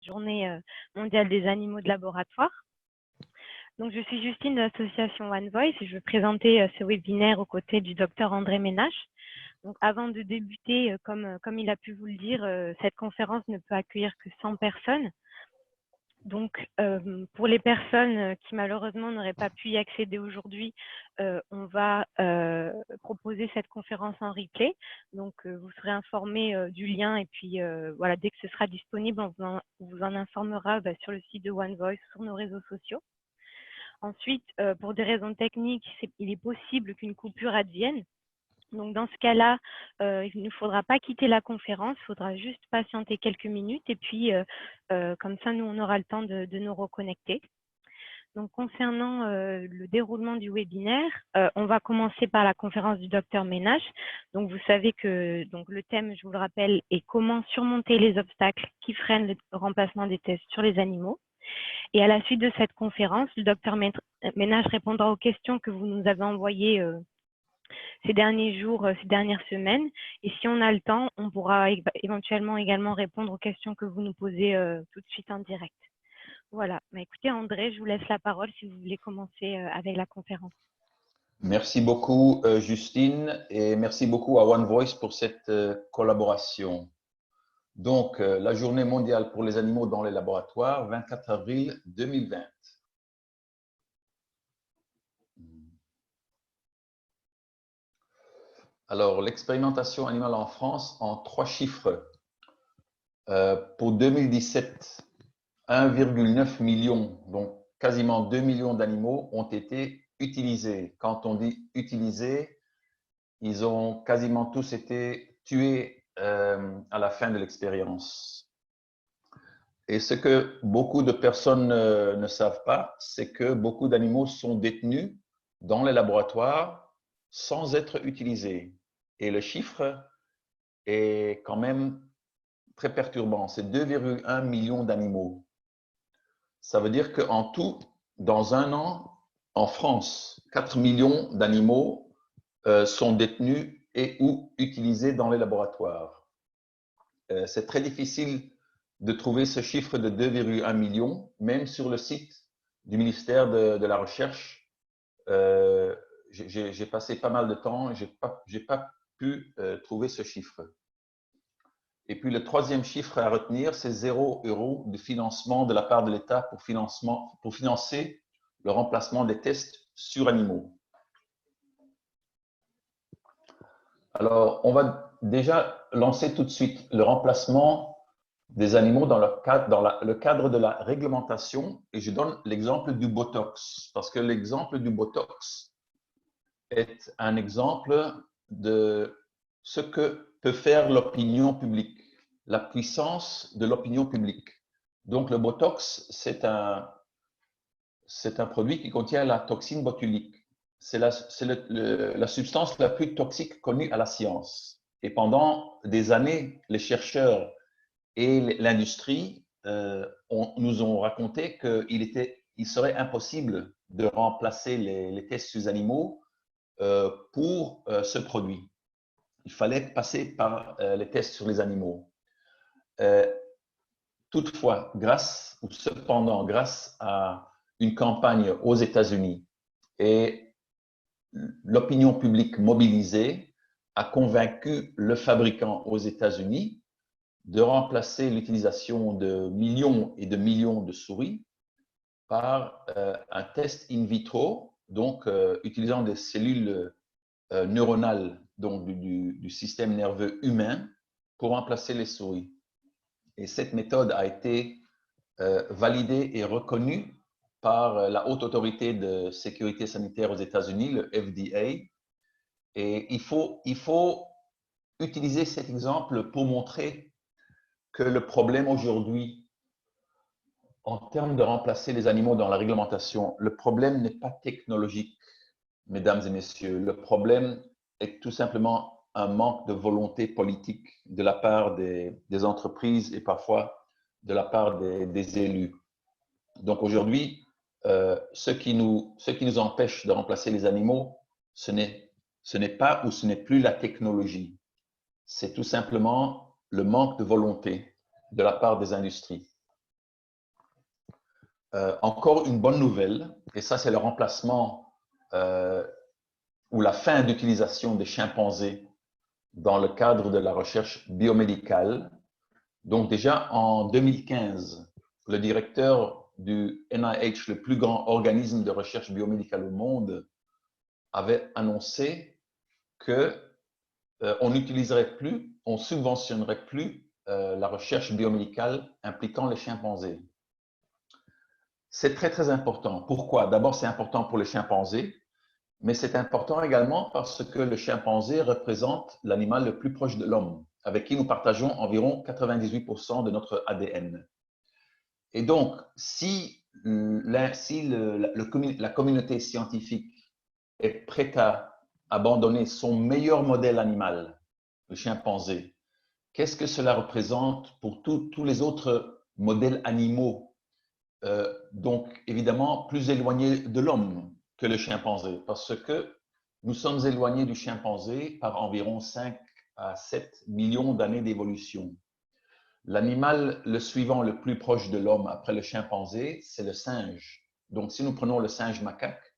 Journée mondiale des animaux de laboratoire. Donc, je suis Justine de l'association One Voice et je vais présenter ce webinaire aux côtés du docteur André Ménage. Donc, avant de débuter, comme il a pu vous le dire, cette conférence ne peut accueillir que 100 personnes. Donc, pour les personnes qui malheureusement n'auraient pas pu y accéder aujourd'hui, on va proposer cette conférence en replay. Donc, vous serez informés du lien et puis voilà, dès que ce sera disponible, on vous en informera sur le site de One Voice, sur nos réseaux sociaux. Ensuite, pour des raisons techniques, il est possible qu'une coupure advienne. Donc, dans ce cas-là, il ne faudra pas quitter la conférence, il faudra juste patienter quelques minutes et puis, comme ça, nous, on aura le temps de nous reconnecter. Donc, concernant le déroulement du webinaire, on va commencer par la conférence du docteur Ménage. Donc, vous savez que le thème, je vous le rappelle, est comment surmonter les obstacles qui freinent le remplacement des tests sur les animaux. Et à la suite de cette conférence, le docteur Ménage répondra aux questions que vous nous avez envoyées ces derniers jours, ces dernières semaines. Et si on a le temps, on pourra éventuellement également répondre aux questions que vous nous posez tout de suite en direct. Voilà. Écoutez, André, je vous laisse la parole si vous voulez commencer avec la conférence. Merci beaucoup, Justine, et merci beaucoup à One Voice pour cette collaboration. Donc, la journée mondiale pour les animaux dans les laboratoires, 24 avril 2020. Alors, l'expérimentation animale en France en 3 chiffres. Pour 2017, 1,9 million, donc quasiment 2 millions d'animaux ont été utilisés. Quand on dit utilisés, ils ont quasiment tous été tués à la fin de l'expérience. Et ce que beaucoup de personnes ne savent pas, c'est que beaucoup d'animaux sont détenus dans les laboratoires sans être utilisés. Et le chiffre est quand même très perturbant. C'est 2,1 millions d'animaux. Ça veut dire qu'en tout, dans un an, en France, 4 millions d'animaux sont détenus et ou utilisés dans les laboratoires. C'est très difficile de trouver ce chiffre de 2,1 millions, même sur le site du ministère de la Recherche. J'ai passé pas mal de temps, je n'ai pas pu trouver ce chiffre. Et puis le troisième chiffre à retenir, c'est 0 € de financement de la part de l'État pour financer le remplacement des tests sur animaux. Alors, on va déjà lancer tout de suite le remplacement des animaux dans le cadre de la réglementation. Et je donne l'exemple du Botox, parce que l'exemple du Botox est un exemple de ce que peut faire l'opinion publique, la puissance de l'opinion publique. Donc, le Botox, c'est un produit qui contient la toxine botulique. C'est la substance la plus toxique connue à la science. Et pendant des années, les chercheurs et l'industrie nous ont raconté qu'il serait impossible de remplacer les tests sur les animaux pour ce produit. Il fallait passer par les tests sur les animaux. Toutefois, grâce à une campagne aux États-Unis et l'opinion publique mobilisée a convaincu le fabricant aux États-Unis de remplacer l'utilisation de millions et de millions de souris par un test in vitro, donc utilisant des cellules neuronales donc du système nerveux humain pour remplacer les souris. Et cette méthode a été validée et reconnue par la Haute Autorité de Sécurité Sanitaire aux États-Unis, le FDA. Et il faut utiliser cet exemple pour montrer que le problème aujourd'hui, en termes de remplacer les animaux dans la réglementation, le problème n'est pas technologique, mesdames et messieurs. Le problème est tout simplement un manque de volonté politique de la part des entreprises et parfois de la part des élus. Donc aujourd'hui, ce qui nous empêche de remplacer les animaux, ce n'est pas ou ce n'est plus la technologie. C'est tout simplement le manque de volonté de la part des industries. encore une bonne nouvelle, et ça c'est le remplacement ou la fin d'utilisation des chimpanzés dans le cadre de la recherche biomédicale. Donc déjà en 2015, le directeur du NIH, le plus grand organisme de recherche biomédicale au monde, avait annoncé que on n'utiliserait plus, on subventionnerait plus la recherche biomédicale impliquant les chimpanzés. C'est très, très important. Pourquoi? D'abord, c'est important pour les chimpanzés, mais c'est important également parce que le chimpanzé représente l'animal le plus proche de l'homme, avec qui nous partageons environ 98% de notre ADN. Et donc, si la communauté scientifique est prête à abandonner son meilleur modèle animal, le chimpanzé, qu'est-ce que cela représente pour tous les autres modèles animaux, donc évidemment plus éloignés de l'homme que le chimpanzé, parce que nous sommes éloignés du chimpanzé par environ 5 à 7 millions d'années d'évolution. L'animal le suivant le plus proche de l'homme après le chimpanzé, c'est le singe. Donc si nous prenons le singe macaque,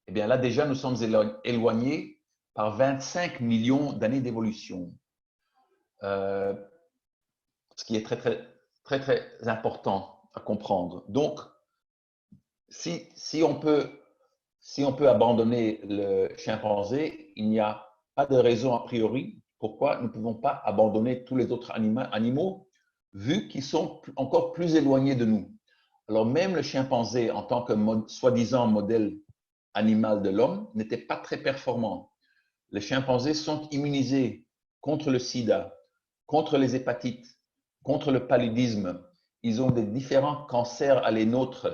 eh bien là déjà nous sommes éloignés par 25 millions d'années d'évolution. Ce qui est très, très, très, très important à comprendre. Donc, si on peut abandonner le chimpanzé, il n'y a pas de raison a priori pourquoi nous ne pouvons pas abandonner tous les autres animaux, vu qu'ils sont encore plus éloignés de nous. Alors même le chimpanzé, en tant que soi-disant modèle animal de l'homme, n'était pas très performant. Les chimpanzés sont immunisés contre le sida, contre les hépatites, contre le paludisme. Ils ont des différents cancers à les nôtres.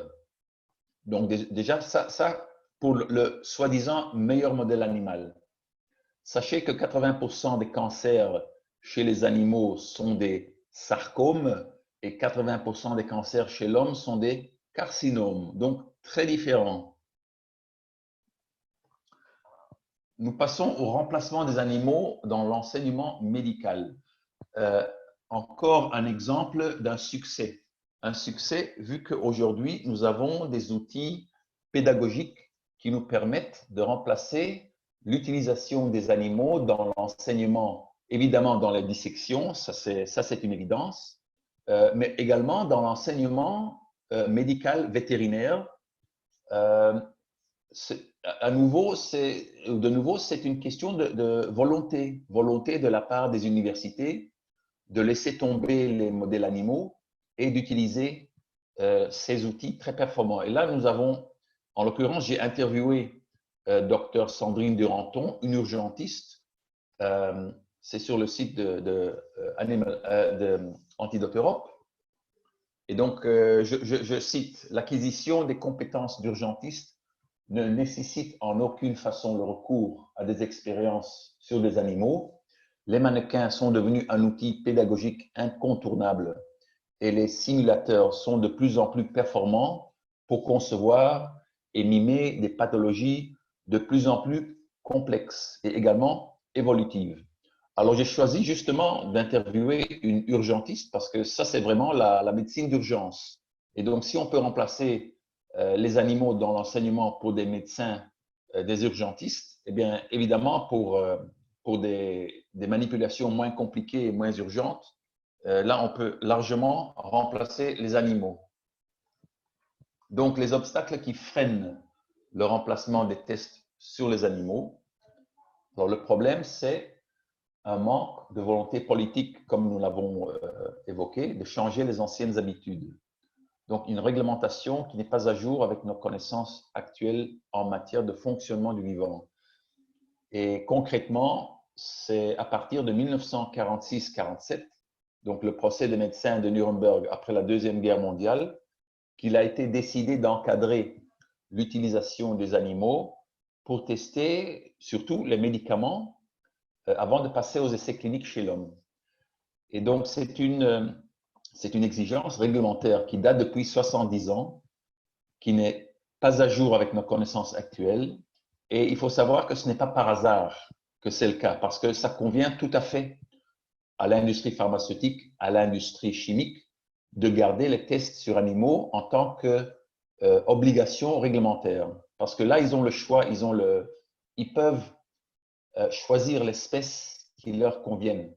Donc déjà, ça pour le soi-disant meilleur modèle animal. Sachez que 80% des cancers chez les animaux sont des sarcomes et 80% des cancers chez l'homme sont des carcinomes, donc très différents. Nous passons au remplacement des animaux dans l'enseignement médical. Encore un exemple d'un succès. Un succès vu qu'aujourd'hui, nous avons des outils pédagogiques qui nous permettent de remplacer l'utilisation des animaux dans l'enseignement, évidemment dans la dissection, ça c'est une évidence, mais également dans l'enseignement médical vétérinaire. De nouveau, c'est une question de volonté de la part des universités de laisser tomber les modèles animaux et d'utiliser ces outils très performants. Et là, nous avons, en l'occurrence, j'ai interviewé Dr Sandrine Duranton, une urgentiste. C'est sur le site de Antidote Europe. Et donc, je cite, l'acquisition des compétences d'urgentiste ne nécessite en aucune façon le recours à des expériences sur des animaux. Les mannequins sont devenus un outil pédagogique incontournable et les simulateurs sont de plus en plus performants pour concevoir et mimer des pathologies de plus en plus complexes et également évolutives. Alors, j'ai choisi justement d'interviewer une urgentiste parce que ça, c'est vraiment la médecine d'urgence. Et donc, si on peut remplacer les animaux dans l'enseignement pour des médecins, des urgentistes, eh bien, évidemment, pour des manipulations moins compliquées et moins urgentes, là, on peut largement remplacer les animaux. Donc, les obstacles qui freinent le remplacement des tests sur les animaux. Alors, le problème, c'est un manque de volonté politique, comme nous l'avons évoqué, de changer les anciennes habitudes. Donc, une réglementation qui n'est pas à jour avec nos connaissances actuelles en matière de fonctionnement du vivant. Et concrètement, c'est à partir de 1946-47, donc le procès des médecins de Nuremberg après la Deuxième Guerre mondiale, qu'il a été décidé d'encadrer l'utilisation des animaux pour tester surtout les médicaments avant de passer aux essais cliniques chez l'homme. Et donc, c'est une exigence réglementaire qui date depuis 70 ans, qui n'est pas à jour avec nos connaissances actuelles. Et il faut savoir que ce n'est pas par hasard que c'est le cas, parce que ça convient tout à fait à l'industrie pharmaceutique, à l'industrie chimique, de garder les tests sur animaux en tant que obligation réglementaire. Parce que là, ils ont le choix, ils peuvent choisir l'espèce qui leur convienne.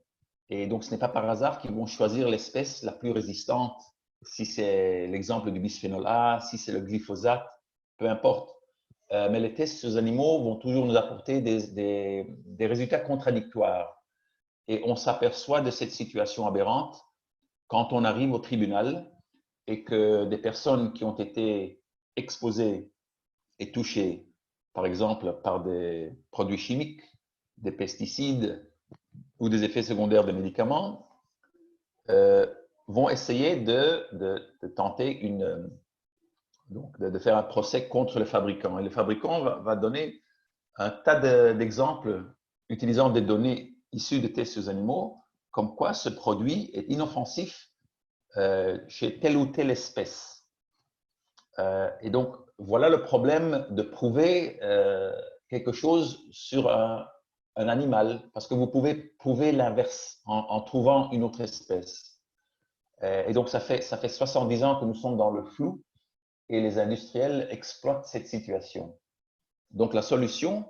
Et donc, ce n'est pas par hasard qu'ils vont choisir l'espèce la plus résistante, si c'est l'exemple du bisphénol A, si c'est le glyphosate, peu importe. Mais les tests sur les animaux vont toujours nous apporter des résultats contradictoires. Et on s'aperçoit de cette situation aberrante quand on arrive au tribunal et que des personnes qui ont été exposées et touchées, par exemple, par des produits chimiques, des pesticides ou des effets secondaires de médicaments, vont essayer de tenter de faire un procès contre le fabricant. Et le fabricant va donner un tas d'exemples utilisant des données issues de tests sur animaux, comme quoi ce produit est inoffensif chez telle ou telle espèce. Et donc, voilà le problème de prouver quelque chose sur un animal, parce que vous pouvez prouver l'inverse en trouvant une autre espèce. Et donc, ça fait 70 ans que nous sommes dans le flou et les industriels exploitent cette situation. Donc, la solution,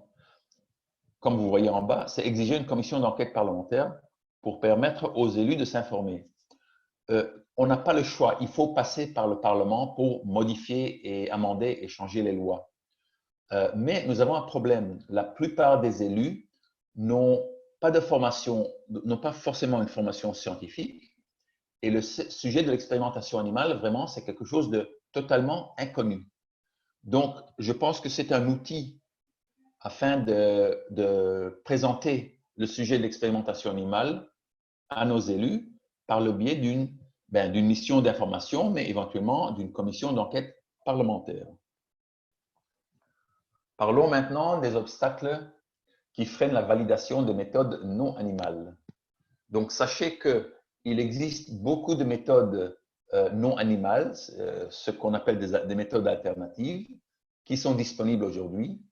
comme vous voyez en bas, c'est exiger une commission d'enquête parlementaire pour permettre aux élus de s'informer. On n'a pas le choix, il faut passer par le Parlement pour modifier et amender et changer les lois. Mais nous avons un problème. La plupart des élus n'ont pas de formation, n'ont pas forcément une formation scientifique. Et le sujet de l'expérimentation animale, vraiment, c'est quelque chose de totalement inconnu. Donc, je pense que c'est un outil afin de présenter le sujet de l'expérimentation animale à nos élus par le biais d'une mission d'information, mais éventuellement d'une commission d'enquête parlementaire. Parlons maintenant des obstacles qui freinent la validation de méthodes non animales. Donc, sachez qu'il existe beaucoup de méthodes non animales, ce qu'on appelle des méthodes alternatives, qui sont disponibles aujourd'hui,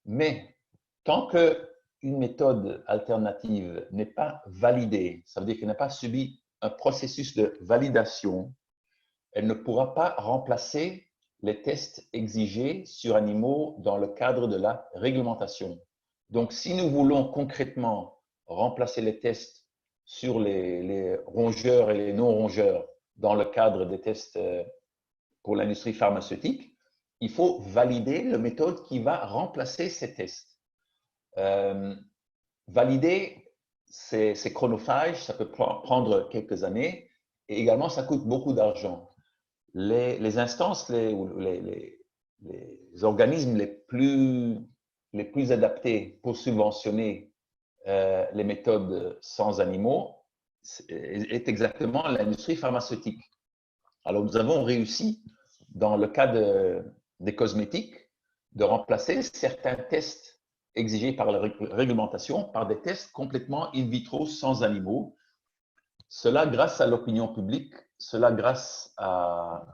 mais tant qu'une méthode alternative n'est pas validée, ça veut dire qu'elle n'a pas subi un processus de validation, elle ne pourra pas remplacer les tests exigés sur animaux dans le cadre de la réglementation. Donc, si nous voulons concrètement remplacer les tests sur les rongeurs et les non-rongeurs dans le cadre des tests pour l'industrie pharmaceutique, il faut valider la méthode qui va remplacer ces tests. Valider, c'est chronophage, ça peut prendre quelques années et également ça coûte beaucoup d'argent. Les instances, les organismes les plus adaptés pour subventionner les méthodes sans animaux est exactement l'industrie pharmaceutique. Alors, nous avons réussi, dans le cas des cosmétiques, de remplacer certains tests exigés par la réglementation par des tests complètement in vitro sans animaux. Cela grâce à l'opinion publique, cela grâce à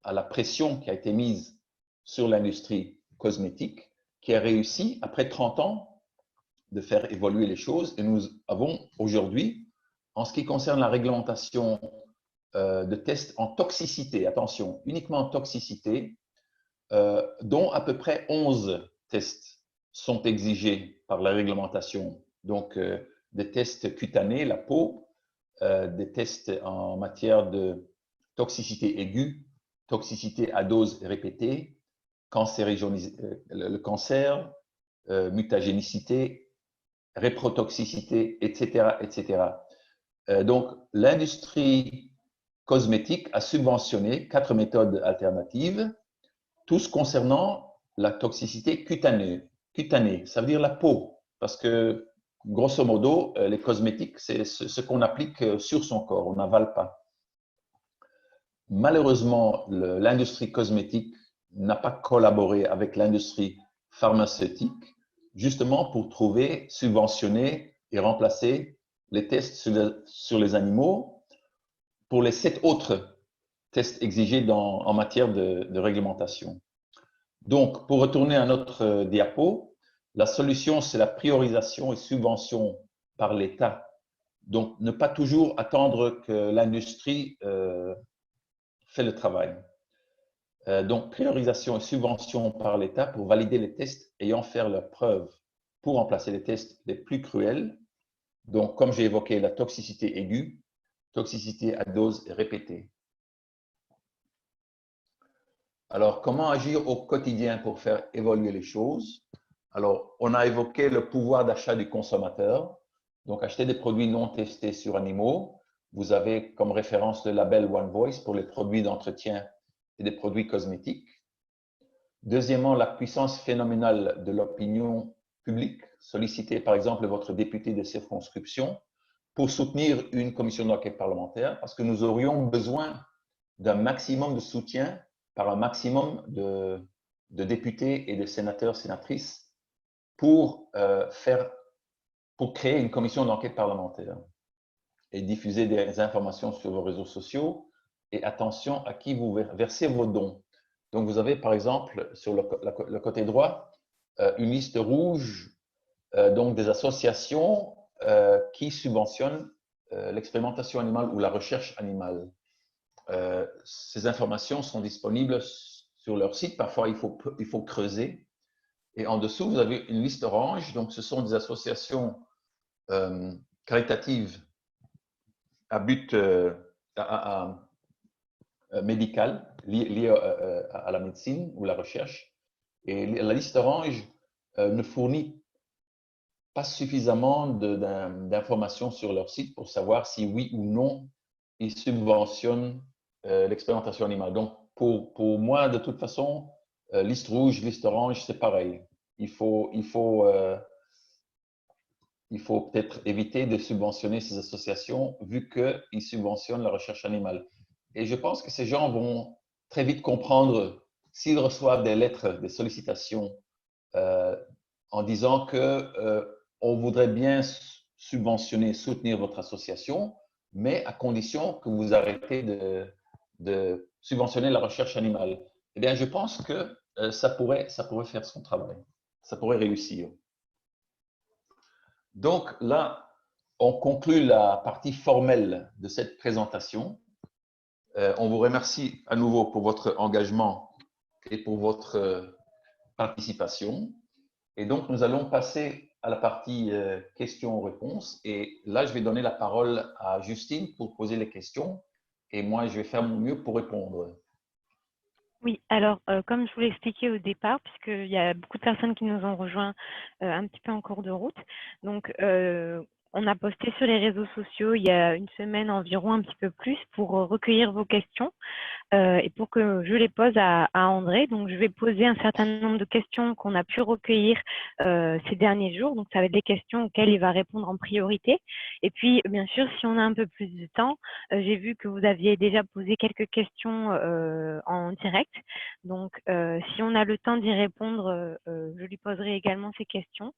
la pression qui a été mise sur l'industrie cosmétique, qui a réussi, après 30 ans, de faire évoluer les choses. Et nous avons aujourd'hui, en ce qui concerne la réglementation de tests en toxicité, attention, uniquement en toxicité, dont à peu près 11 tests sont exigés par la réglementation. Donc, des tests cutanés, la peau, des tests en matière de toxicité aiguë, toxicité à dose répétée, le cancer, mutagénicité, réprotoxicité, etc., etc. Donc, l'industrie cosmétique a subventionné 4 méthodes alternatives, tous concernant la toxicité cutanée. Cutanée, ça veut dire la peau, parce que grosso modo, les cosmétiques, c'est ce qu'on applique sur son corps, on n'avale pas. Malheureusement, l'industrie cosmétique n'a pas collaboré avec l'industrie pharmaceutique, justement pour trouver, subventionner et remplacer les tests sur les animaux pour les 7 autres tests exigés en matière de réglementation. Donc, pour retourner à notre diapo, la solution, c'est la priorisation et subvention par l'État. Donc, ne pas toujours attendre que l'industrie fait le travail. Donc, priorisation et subvention par l'État pour valider les tests ayant fait leurs preuves pour remplacer les tests les plus cruels. Donc, comme j'ai évoqué, la toxicité aiguë, toxicité à dose répétée. Alors, comment agir au quotidien pour faire évoluer les choses? Alors, on a évoqué le pouvoir d'achat du consommateur. Donc, acheter des produits non testés sur animaux. Vous avez comme référence le label One Voice pour les produits d'entretien et des produits cosmétiques. Deuxièmement, la puissance phénoménale de l'opinion publique. Sollicitez par exemple votre député de circonscription pour soutenir une commission d'enquête parlementaire parce que nous aurions besoin d'un maximum de soutien par un maximum de députés et de sénateurs, sénatrices pour créer une commission d'enquête parlementaire et diffuser des informations sur vos réseaux sociaux. Et attention à qui vous versez vos dons. Donc, vous avez par exemple sur le côté droit une liste rouge donc des associations qui subventionnent l'expérimentation animale ou la recherche animale. Ces informations sont disponibles sur leur site. Parfois, il faut creuser. Et en dessous, vous avez une liste orange. Donc, ce sont des associations caritatives à but médical liées à la médecine ou la recherche. Et la liste orange ne fournit pas suffisamment d'informations sur leur site pour savoir si oui ou non ils subventionnent l'expérimentation animale. Donc, pour moi, de toute façon, liste rouge, liste orange, c'est pareil. Il faut peut-être éviter de subventionner ces associations vu qu'ils subventionnent la recherche animale. Et je pense que ces gens vont très vite comprendre s'ils reçoivent des lettres, des sollicitations en disant que on voudrait bien subventionner, soutenir votre association, mais à condition que vous arrêtez de subventionner la recherche animale. Eh bien, je pense que ça pourrait faire son travail. Ça pourrait réussir. Donc là, on conclut la partie formelle de cette présentation. On vous remercie à nouveau pour votre engagement et pour votre participation. Et donc, nous allons passer à la partie questions-réponses. Et là, je vais donner la parole à Justine pour poser les questions. Et moi, je vais faire mon mieux pour répondre. Oui, alors comme je vous l'ai expliqué au départ, puisqu'il y a beaucoup de personnes qui nous ont rejoints un petit peu en cours de route, donc on a posté sur les réseaux sociaux il y a une semaine environ, un petit peu plus, pour recueillir vos questions et pour que je les pose à André. Donc je vais poser un certain nombre de questions qu'on a pu recueillir ces derniers jours. Donc ça va être des questions auxquelles il va répondre en priorité. Et puis bien sûr, si on a un peu plus de temps, j'ai vu que vous aviez déjà posé quelques questions en direct. Donc si on a le temps d'y répondre, je lui poserai également ces questions,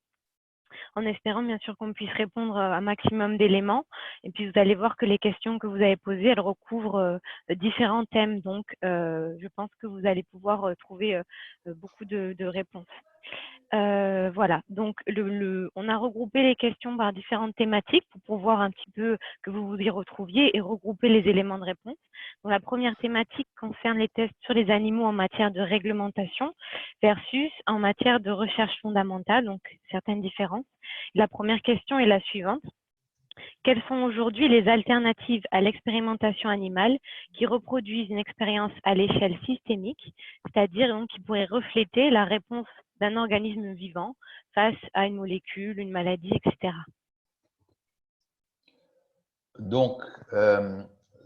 en espérant bien sûr qu'on puisse répondre à un maximum d'éléments. Et puis vous allez voir que les questions que vous avez posées, elles recouvrent différents thèmes. Donc je pense que vous allez pouvoir trouver beaucoup de réponses. Voilà, donc on a regroupé les questions par différentes thématiques pour voir un petit peu que vous vous y retrouviez et regrouper les éléments de réponse. Donc, la première thématique concerne les tests sur les animaux en matière de réglementation versus en matière de recherche fondamentale, donc certaines différences. La première question est la suivante. Quelles sont aujourd'hui les alternatives à l'expérimentation animale qui reproduisent une expérience à l'échelle systémique, c'est-à-dire donc qui pourrait refléter la réponse d'un organisme vivant face à une molécule, une maladie, etc. Donc,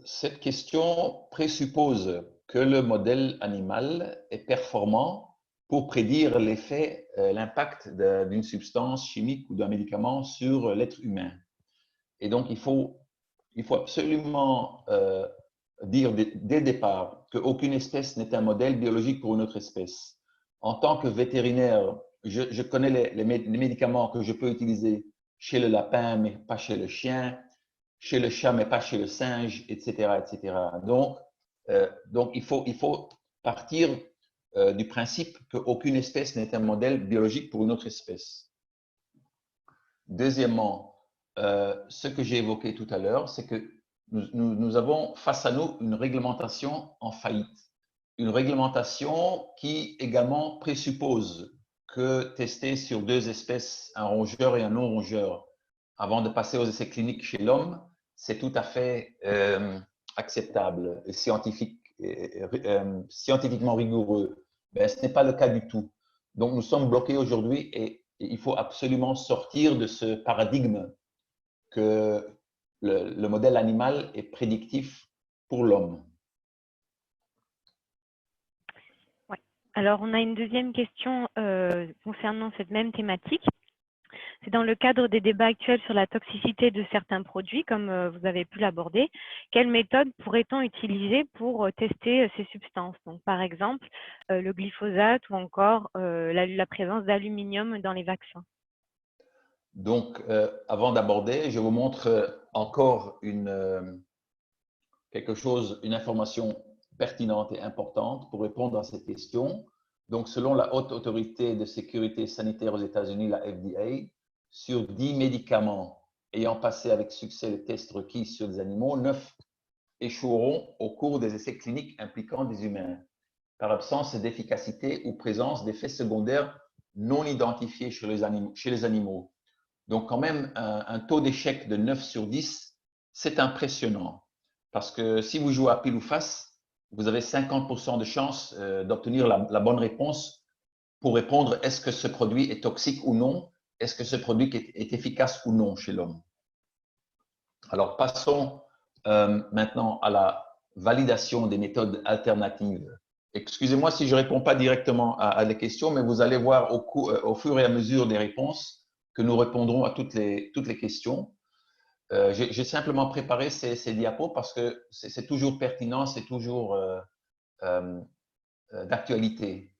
cette question présuppose que le modèle animal est performant pour prédire l'effet, l'impact d'une substance chimique ou d'un médicament sur l'être humain. Et donc, il faut absolument dire dès le départ qu'aucune espèce n'est un modèle biologique pour une autre espèce. En tant que vétérinaire, je connais les médicaments que je peux utiliser chez le lapin, mais pas chez le chien, chez le chat, mais pas chez le singe, etc., etc. Donc il faut partir du principe qu'aucune espèce n'est un modèle biologique pour une autre espèce. Deuxièmement, ce que j'ai évoqué tout à l'heure, c'est que nous avons face à nous une réglementation en faillite. une réglementation qui également présuppose que tester sur 2 espèces, un rongeur et un non-rongeur, avant de passer aux essais cliniques chez l'homme, c'est tout à fait acceptable et scientifiquement rigoureux. Mais ce n'est pas le cas du tout. Donc, nous sommes bloqués aujourd'hui et il faut absolument sortir de ce paradigme que le modèle animal est prédictif pour l'homme. Ouais. Alors, on a une deuxième question concernant cette même thématique. C'est dans le cadre des débats actuels sur la toxicité de certains produits, comme vous avez pu l'aborder. Quelle méthode pourrait-on utiliser pour tester ces substances? Donc, par exemple, le glyphosate ou encore la présence d'aluminium dans les vaccins. Donc, avant d'aborder, je vous montre encore quelque chose, une information pertinente et importante pour répondre à cette question. Donc, selon la Haute Autorité de sécurité sanitaire aux États-Unis, la FDA, sur 10 médicaments ayant passé avec succès le test requis sur des animaux, 9 échoueront au cours des essais cliniques impliquant des humains, par absence d'efficacité ou présence d'effets secondaires non identifiés chez les animaux. Donc, quand même, un taux d'échec de 9 sur 10, c'est impressionnant. Parce que si vous jouez à pile ou face, vous avez 50% de chance d'obtenir la bonne réponse pour répondre est-ce que ce produit est toxique ou non, est-ce que ce produit est efficace ou non chez l'homme. Alors, passons maintenant à la validation des méthodes alternatives. Excusez-moi si je ne réponds pas directement à les questions, mais vous allez voir au fur et à mesure des réponses que nous répondrons à toutes les questions. J'ai simplement préparé ces diapos parce que c'est toujours pertinent, c'est toujours d'actualité.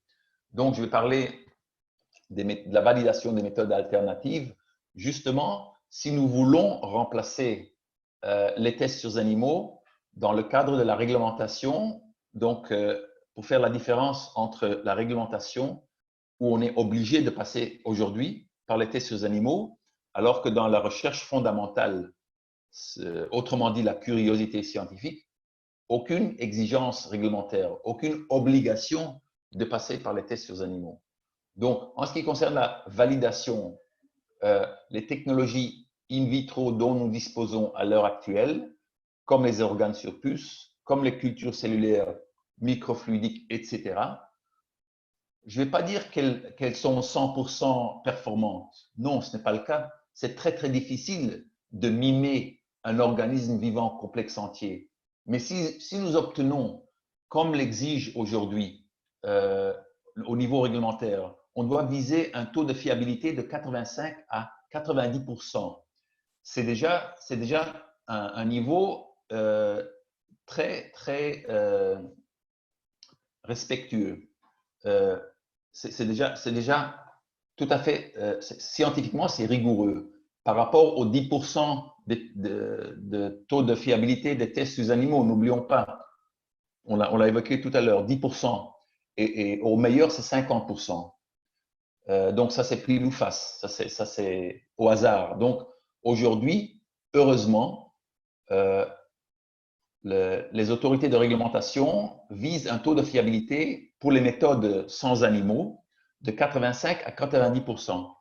Donc, je vais parler de la validation des méthodes alternatives. Justement, si nous voulons remplacer les tests sur animaux dans le cadre de la réglementation, donc pour faire la différence entre la réglementation où on est obligé de passer aujourd'hui par les tests sur animaux, alors que dans la recherche fondamentale, autrement dit la curiosité scientifique, aucune exigence réglementaire, aucune obligation de passer par les tests sur animaux. Donc, en ce qui concerne la validation, les technologies in vitro dont nous disposons à l'heure actuelle, comme les organes sur puce, comme les cultures cellulaires microfluidiques, etc., je ne vais pas dire qu'elles sont 100% performantes. Non, ce n'est pas le cas. C'est très, très difficile de mimer un organisme vivant complexe entier. Mais si nous obtenons, comme l'exige aujourd'hui au niveau réglementaire, on doit viser un taux de fiabilité de 85 à 90%. C'est déjà un niveau très, très respectueux. C'est déjà tout à fait, scientifiquement, c'est rigoureux. Par rapport aux 10% de taux de fiabilité des tests sur animaux, n'oublions pas, on l'a évoqué tout à l'heure, 10%. Et au meilleur, c'est 50%. Donc, ça, c'est pile ou face. Ça, c'est au hasard. Donc, aujourd'hui, heureusement, les autorités de réglementation visent un taux de fiabilité pour les méthodes sans animaux de 85 à 90%.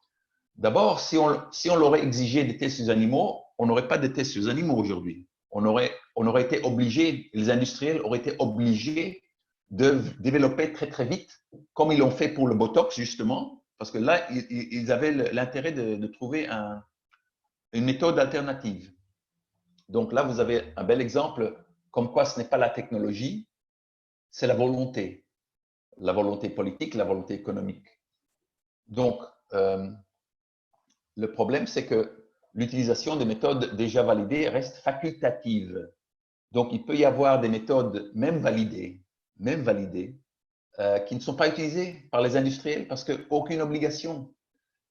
D'abord, si on l'aurait exigé des tests sur animaux, on n'aurait pas de tests sur animaux aujourd'hui. On aurait été obligé, les industriels auraient été obligés de développer très, très vite, comme ils l'ont fait pour le Botox, justement, parce que là, ils avaient l'intérêt de trouver une méthode alternative. Donc là, vous avez un bel exemple comme quoi ce n'est pas la technologie, c'est la volonté politique, la volonté économique. Donc, le problème, c'est que l'utilisation des méthodes déjà validées reste facultative. Donc, il peut y avoir des méthodes même validées, qui ne sont pas utilisées par les industriels parce qu'aucune obligation.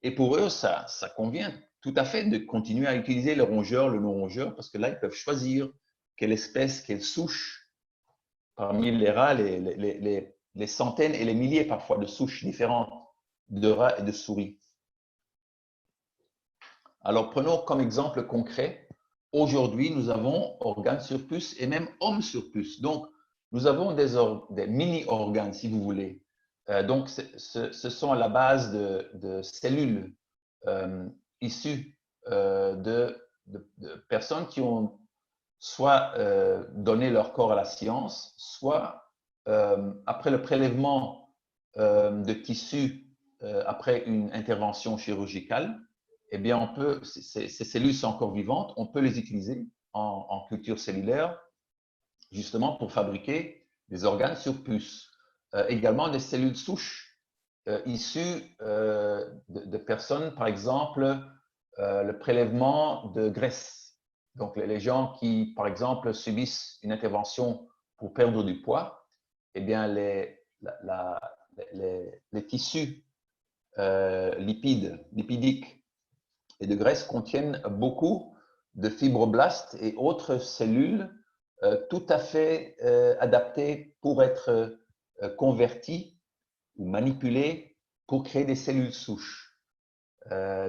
Et pour eux, ça convient tout à fait de continuer à utiliser le rongeur, le non-rongeur, parce que là, ils peuvent choisir quelle espèce, quelle souche, parmi les rats, les centaines et les milliers parfois de souches différentes de rats et de souris. Alors, prenons comme exemple concret, aujourd'hui, nous avons organes sur puce et même hommes sur puce. Donc, nous avons des mini-organes, si vous voulez. Donc, ce sont à la base de cellules issues de personnes qui ont soit donné leur corps à la science, soit après le prélèvement de tissus après une intervention chirurgicale, eh bien, ces cellules sont encore vivantes, on peut les utiliser en culture cellulaire, justement pour fabriquer des organes sur puce. Également des cellules souches issues de personnes, par exemple, le prélèvement de graisse. Donc, les gens qui, par exemple, subissent une intervention pour perdre du poids, eh bien, les tissus lipidiques et de graisse contiennent beaucoup de fibroblastes et autres cellules tout à fait adaptées pour être converties ou manipulées pour créer des cellules souches.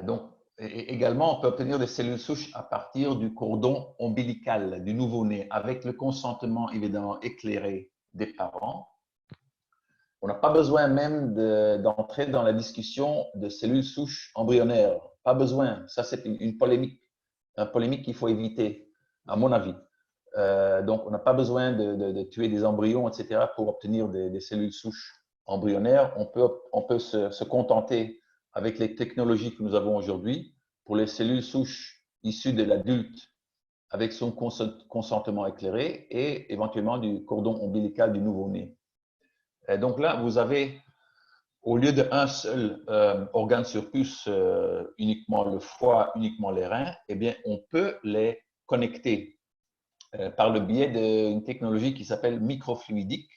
Donc, également, on peut obtenir des cellules souches à partir du cordon ombilical du nouveau-né, avec le consentement évidemment éclairé des parents. On n'a pas besoin même d'entrer dans la discussion de cellules souches embryonnaires. Pas besoin. Ça, c'est une polémique qu'il faut éviter, à mon avis. Donc, on n'a pas besoin de tuer des embryons, etc., pour obtenir des cellules souches embryonnaires. On peut se contenter avec les technologies que nous avons aujourd'hui pour les cellules souches issues de l'adulte avec son consentement éclairé et éventuellement du cordon ombilical du nouveau-né. Donc là, vous avez, au lieu d'un seul organe sur puce, uniquement le foie, uniquement les reins, eh bien, on peut les connecter par le biais d'une technologie qui s'appelle microfluidique.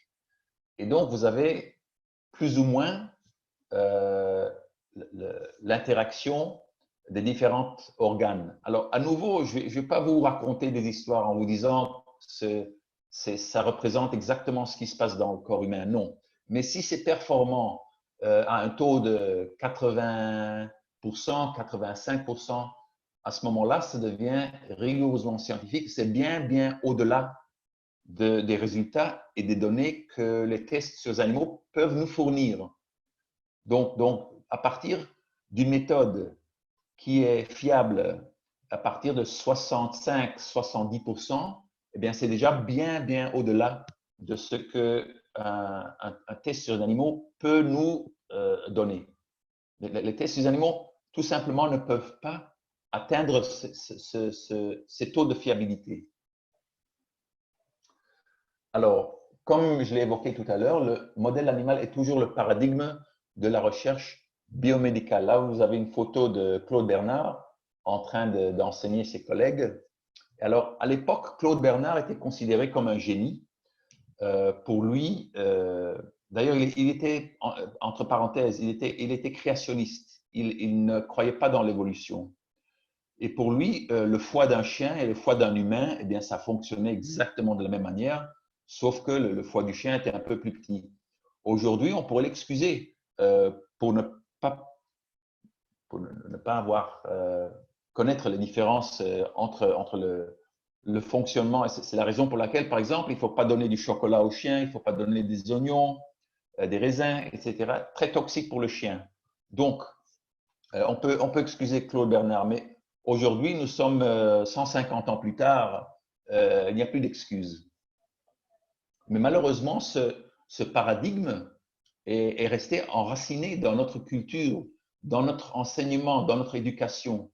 Et donc, vous avez plus ou moins l'interaction des différents organes. Alors, à nouveau, je ne vais pas vous raconter des histoires en vous disant que ça représente exactement ce qui se passe dans le corps humain. Non. Mais si c'est performant à un taux de 80%, 85%, à ce moment-là, ça devient rigoureusement scientifique. C'est bien, bien au-delà des résultats et des données que les tests sur les animaux peuvent nous fournir. Donc à partir d'une méthode qui est fiable à partir de 65-70%, eh bien, c'est déjà bien, bien au-delà de ce qu'un test sur les animaux peut nous donner. Les tests sur les animaux, tout simplement, ne peuvent pas atteindre ces taux de fiabilité. Alors, comme je l'ai évoqué tout à l'heure, le modèle animal est toujours le paradigme de la recherche biomédicale. Là, vous avez une photo de Claude Bernard en train d'enseigner ses collègues. Alors, à l'époque, Claude Bernard était considéré comme un génie. Pour lui, d'ailleurs, il était, entre parenthèses, il était créationniste. Il ne croyait pas dans l'évolution. Et pour lui, le foie d'un chien et le foie d'un humain, eh bien, ça fonctionnait exactement de la même manière, sauf que le foie du chien était un peu plus petit. Aujourd'hui, on pourrait l'excuser pour ne pas avoir connaître les différences entre le fonctionnement. C'est la raison pour laquelle, par exemple, il ne faut pas donner du chocolat au chien, il ne faut pas donner des oignons, des raisins, etc. Très toxique pour le chien. Donc, on peut excuser Claude Bernard, mais aujourd'hui, nous sommes 150 ans plus tard, il n'y a plus d'excuses. Mais malheureusement, ce paradigme est resté enraciné dans notre culture, dans notre enseignement, dans notre éducation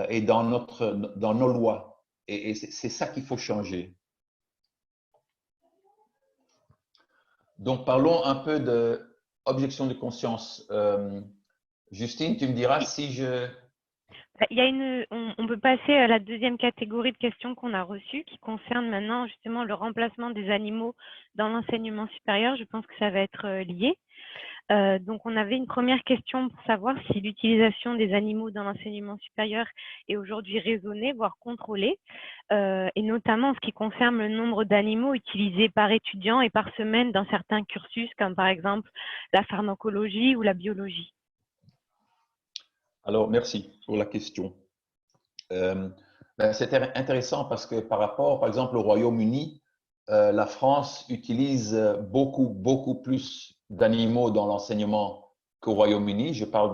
et dans nos lois. Et c'est ça qu'il faut changer. Donc, parlons un peu d'objection de conscience. Justine, tu me diras si je… Il y a on peut passer à la deuxième catégorie de questions qu'on a reçues qui concerne maintenant justement le remplacement des animaux dans l'enseignement supérieur. Je pense que ça va être lié. Donc, on avait une première question pour savoir si l'utilisation des animaux dans l'enseignement supérieur est aujourd'hui raisonnée, voire contrôlée, et notamment en ce qui concerne le nombre d'animaux utilisés par étudiant et par semaine dans certains cursus, comme par exemple la pharmacologie ou la biologie. Alors, merci pour la question. C'est intéressant parce que par rapport, par exemple, au Royaume-Uni, la France utilise beaucoup plus d'animaux dans l'enseignement qu'au Royaume-Uni. Je parle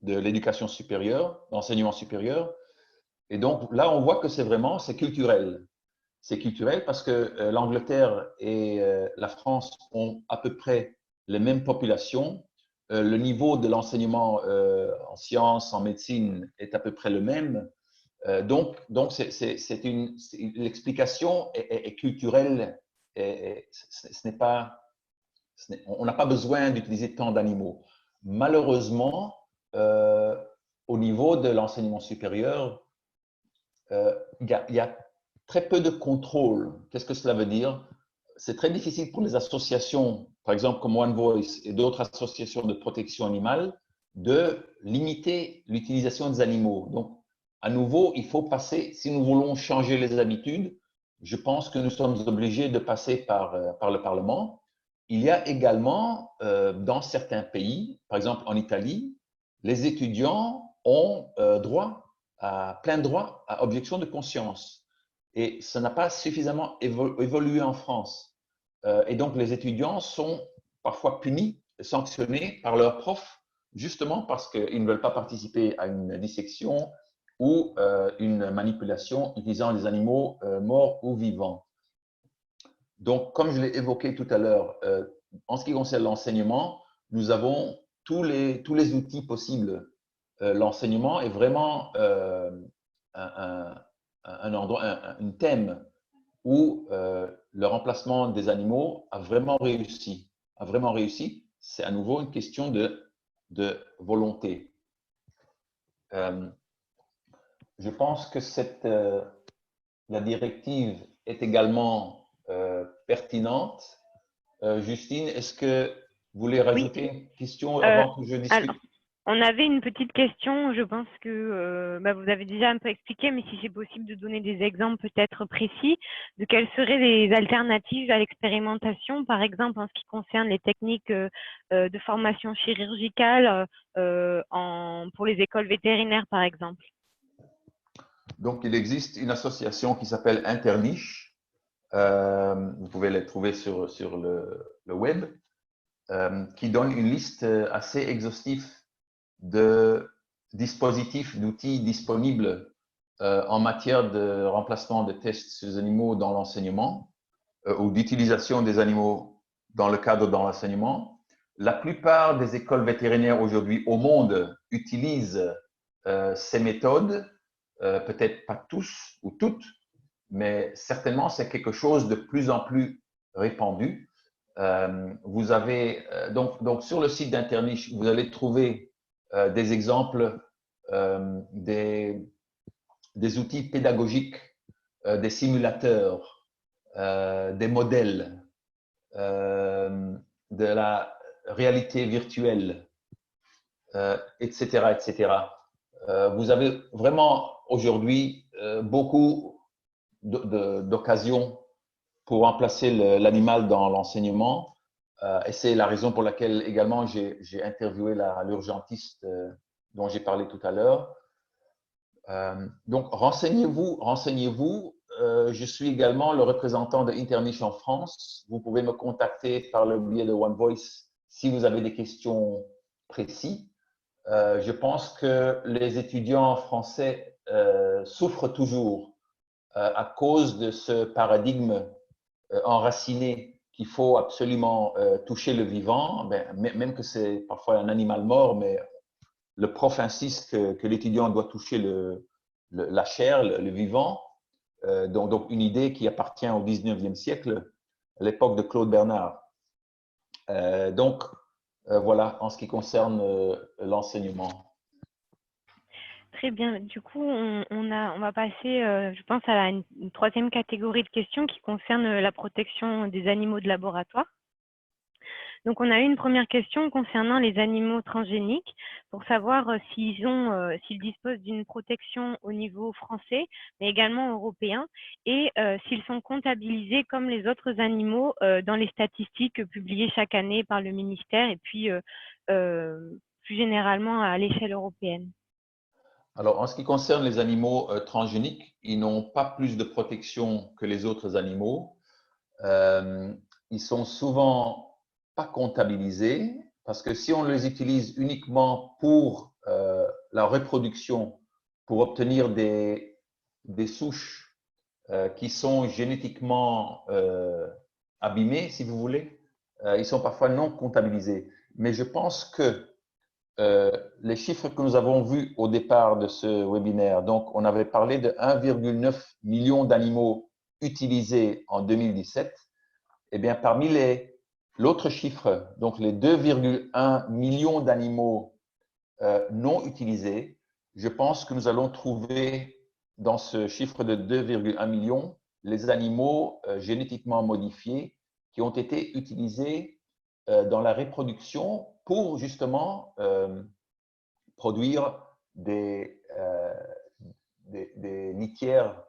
de l'éducation supérieure, l'enseignement supérieur. Et donc là, on voit que c'est culturel. C'est culturel parce que l'Angleterre et la France ont à peu près les mêmes populations. Le niveau de l'enseignement en sciences, en médecine est à peu près le même. Donc l'explication est culturelle. On n'a pas besoin d'utiliser tant d'animaux. Malheureusement, euh, au niveau de l'enseignement supérieur, il y a très peu de contrôle. Qu'est-ce que cela veut dire? C'est très difficile pour les associations, par exemple comme One Voice et d'autres associations de protection animale, de limiter l'utilisation des animaux. Donc, à nouveau, il faut passer, si nous voulons changer les habitudes, je pense que nous sommes obligés de passer par le Parlement. Il y a également, dans certains pays, par exemple en Italie, les étudiants ont plein droit à objection de conscience. Et ça n'a pas suffisamment évolué en France. Et donc, les étudiants sont parfois punis, sanctionnés par leurs profs, justement parce qu'ils ne veulent pas participer à une dissection ou une manipulation utilisant des animaux morts ou vivants. Donc, comme je l'ai évoqué tout à l'heure, en ce qui concerne l'enseignement, nous avons tous les outils possibles. L'enseignement est vraiment un endroit, un thème où le remplacement des animaux a vraiment réussi. A vraiment réussi. C'est à nouveau une question de volonté. Je pense que la directive est également pertinente. Justine, est-ce que vous voulez Oui. rajouter une question Euh, avant que je discute? alors, on avait une petite question. Je pense que vous avez déjà un peu expliqué, mais si c'est possible de donner des exemples peut-être précis de quelles seraient les alternatives à l'expérimentation, par exemple en ce qui concerne les techniques de formation chirurgicale pour les écoles vétérinaires, par exemple. Donc, il existe une association qui s'appelle Interniche. Vous pouvez la trouver sur le web, qui donne une liste assez exhaustive de dispositifs, d'outils disponibles en matière de remplacement de tests sur les animaux dans l'enseignement ou d'utilisation des animaux dans le cadre de l'enseignement. La plupart des écoles vétérinaires aujourd'hui au monde utilisent ces méthodes, peut-être pas tous ou toutes, mais certainement c'est quelque chose de plus en plus répandu. Vous avez donc sur le site d'Interniche, vous allez trouver des exemples des outils pédagogiques, des simulateurs, des modèles, de la réalité virtuelle, etc., etc. Vous avez vraiment aujourd'hui beaucoup d'occasions pour remplacer l'animal dans l'enseignement. Et c'est la raison pour laquelle également j'ai interviewé l'urgentiste dont j'ai parlé tout à l'heure. Donc, renseignez-vous, renseignez-vous. Je suis également le représentant de Interniche en France. Vous pouvez me contacter par le biais de One Voice si vous avez des questions précises. Je pense que les étudiants français souffrent toujours à cause de ce paradigme enraciné qu'il faut absolument toucher le vivant, même que c'est parfois un animal mort, mais le prof insiste que l'étudiant doit toucher la chair, le vivant. Donc, une idée qui appartient au 19e siècle, à l'époque de Claude Bernard. Voilà, en ce qui concerne l'enseignement. Très bien. Du coup, on va passer, je pense, à une troisième catégorie de questions qui concerne la protection des animaux de laboratoire. Donc, on a eu une première question concernant les animaux transgéniques pour savoir s'ils disposent d'une protection au niveau français, mais également européen, et s'ils sont comptabilisés comme les autres animaux dans les statistiques publiées chaque année par le ministère et puis plus généralement à l'échelle européenne. Alors, en ce qui concerne les animaux transgéniques, ils n'ont pas plus de protection que les autres animaux. Ils sont souvent pas comptabilisés parce que si on les utilise uniquement pour la reproduction, pour obtenir des souches qui sont génétiquement abîmées, si vous voulez, ils sont parfois non comptabilisés. Mais je pense que les chiffres que nous avons vus au départ de ce webinaire, donc on avait parlé de 1,9 million d'animaux utilisés en 2017, eh bien parmi l'autre chiffre, donc les 2,1 millions d'animaux non utilisés, je pense que nous allons trouver dans ce chiffre de 2,1 millions les animaux génétiquement modifiés qui ont été utilisés dans la reproduction pour justement produire des litières,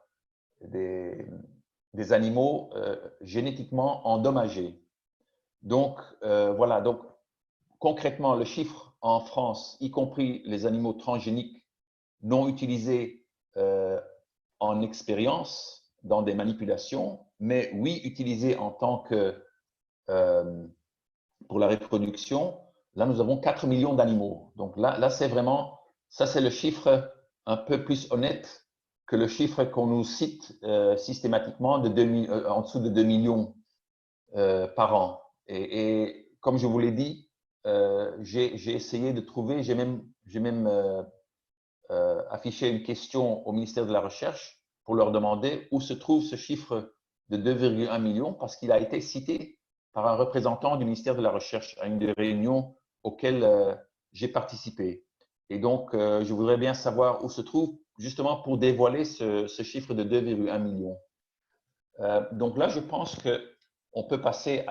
des animaux génétiquement endommagés. Donc, voilà. Donc, concrètement, le chiffre en France, y compris les animaux transgéniques non utilisés en expérience dans des manipulations, mais oui utilisés en tant que pour la reproduction, là, nous avons 4 millions d'animaux. Donc là c'est vraiment, ça c'est le chiffre un peu plus honnête que le chiffre qu'on nous cite systématiquement de en dessous de 2 millions par an. Et comme je vous l'ai dit, j'ai essayé de trouver, j'ai même affiché une question au ministère de la Recherche pour leur demander où se trouve ce chiffre de 2,1 millions parce qu'il a été cité par un représentant du ministère de la Recherche à une des réunions auxquelles j'ai participé. Et donc, je voudrais bien savoir où se trouve justement pour dévoiler ce chiffre de 2,1 millions. Donc là, je pense qu'on peut passer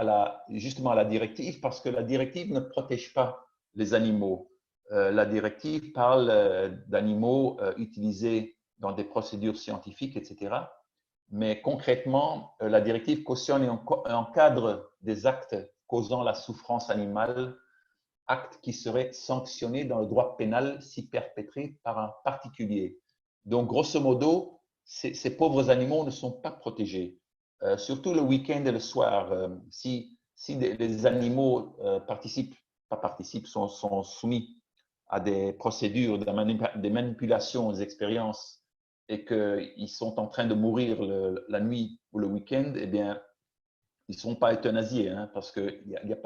justement à la directive parce que la directive ne protège pas les animaux. La directive parle d'animaux utilisés dans des procédures scientifiques, etc. Mais concrètement, la directive cautionne et encadre des actes causant la souffrance animale, actes qui seraient sanctionnés dans le droit pénal si perpétrés par un particulier. Donc, grosso modo, ces pauvres animaux ne sont pas protégés. Surtout le week-end et le soir, si les animaux sont soumis à des procédures, des manipulations, des expériences, et qu'ils sont en train de mourir la nuit ou le week-end, eh bien, ils ne sont pas euthanasiés, hein, parce qu'il n'y a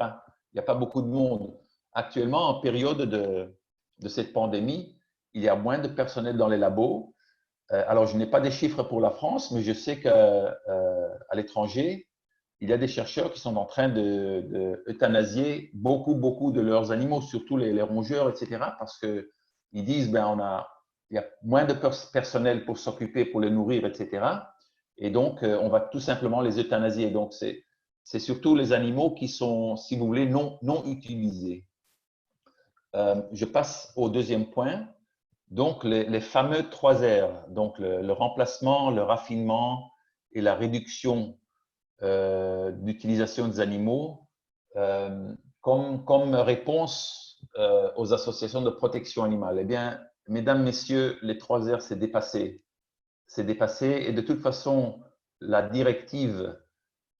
pas beaucoup de monde. Actuellement, en période de cette pandémie, il y a moins de personnel dans les labos. Alors, je n'ai pas des chiffres pour la France, mais je sais qu'à l'étranger, il y a des chercheurs qui sont en train de euthanasier beaucoup de leurs animaux, surtout les rongeurs, etc., parce qu'ils disent, il y a moins de personnel pour s'occuper, pour les nourrir, etc. Et donc, on va tout simplement les euthanasier. Donc, c'est surtout les animaux qui sont, si vous voulez, non utilisés. Je passe au deuxième point. Donc, les fameux 3 R, donc le remplacement, le raffinement et la réduction d'utilisation des animaux comme réponse aux associations de protection animale. Eh bien, mesdames, messieurs, les 3 R, c'est dépassé. C'est dépassé et de toute façon, la directive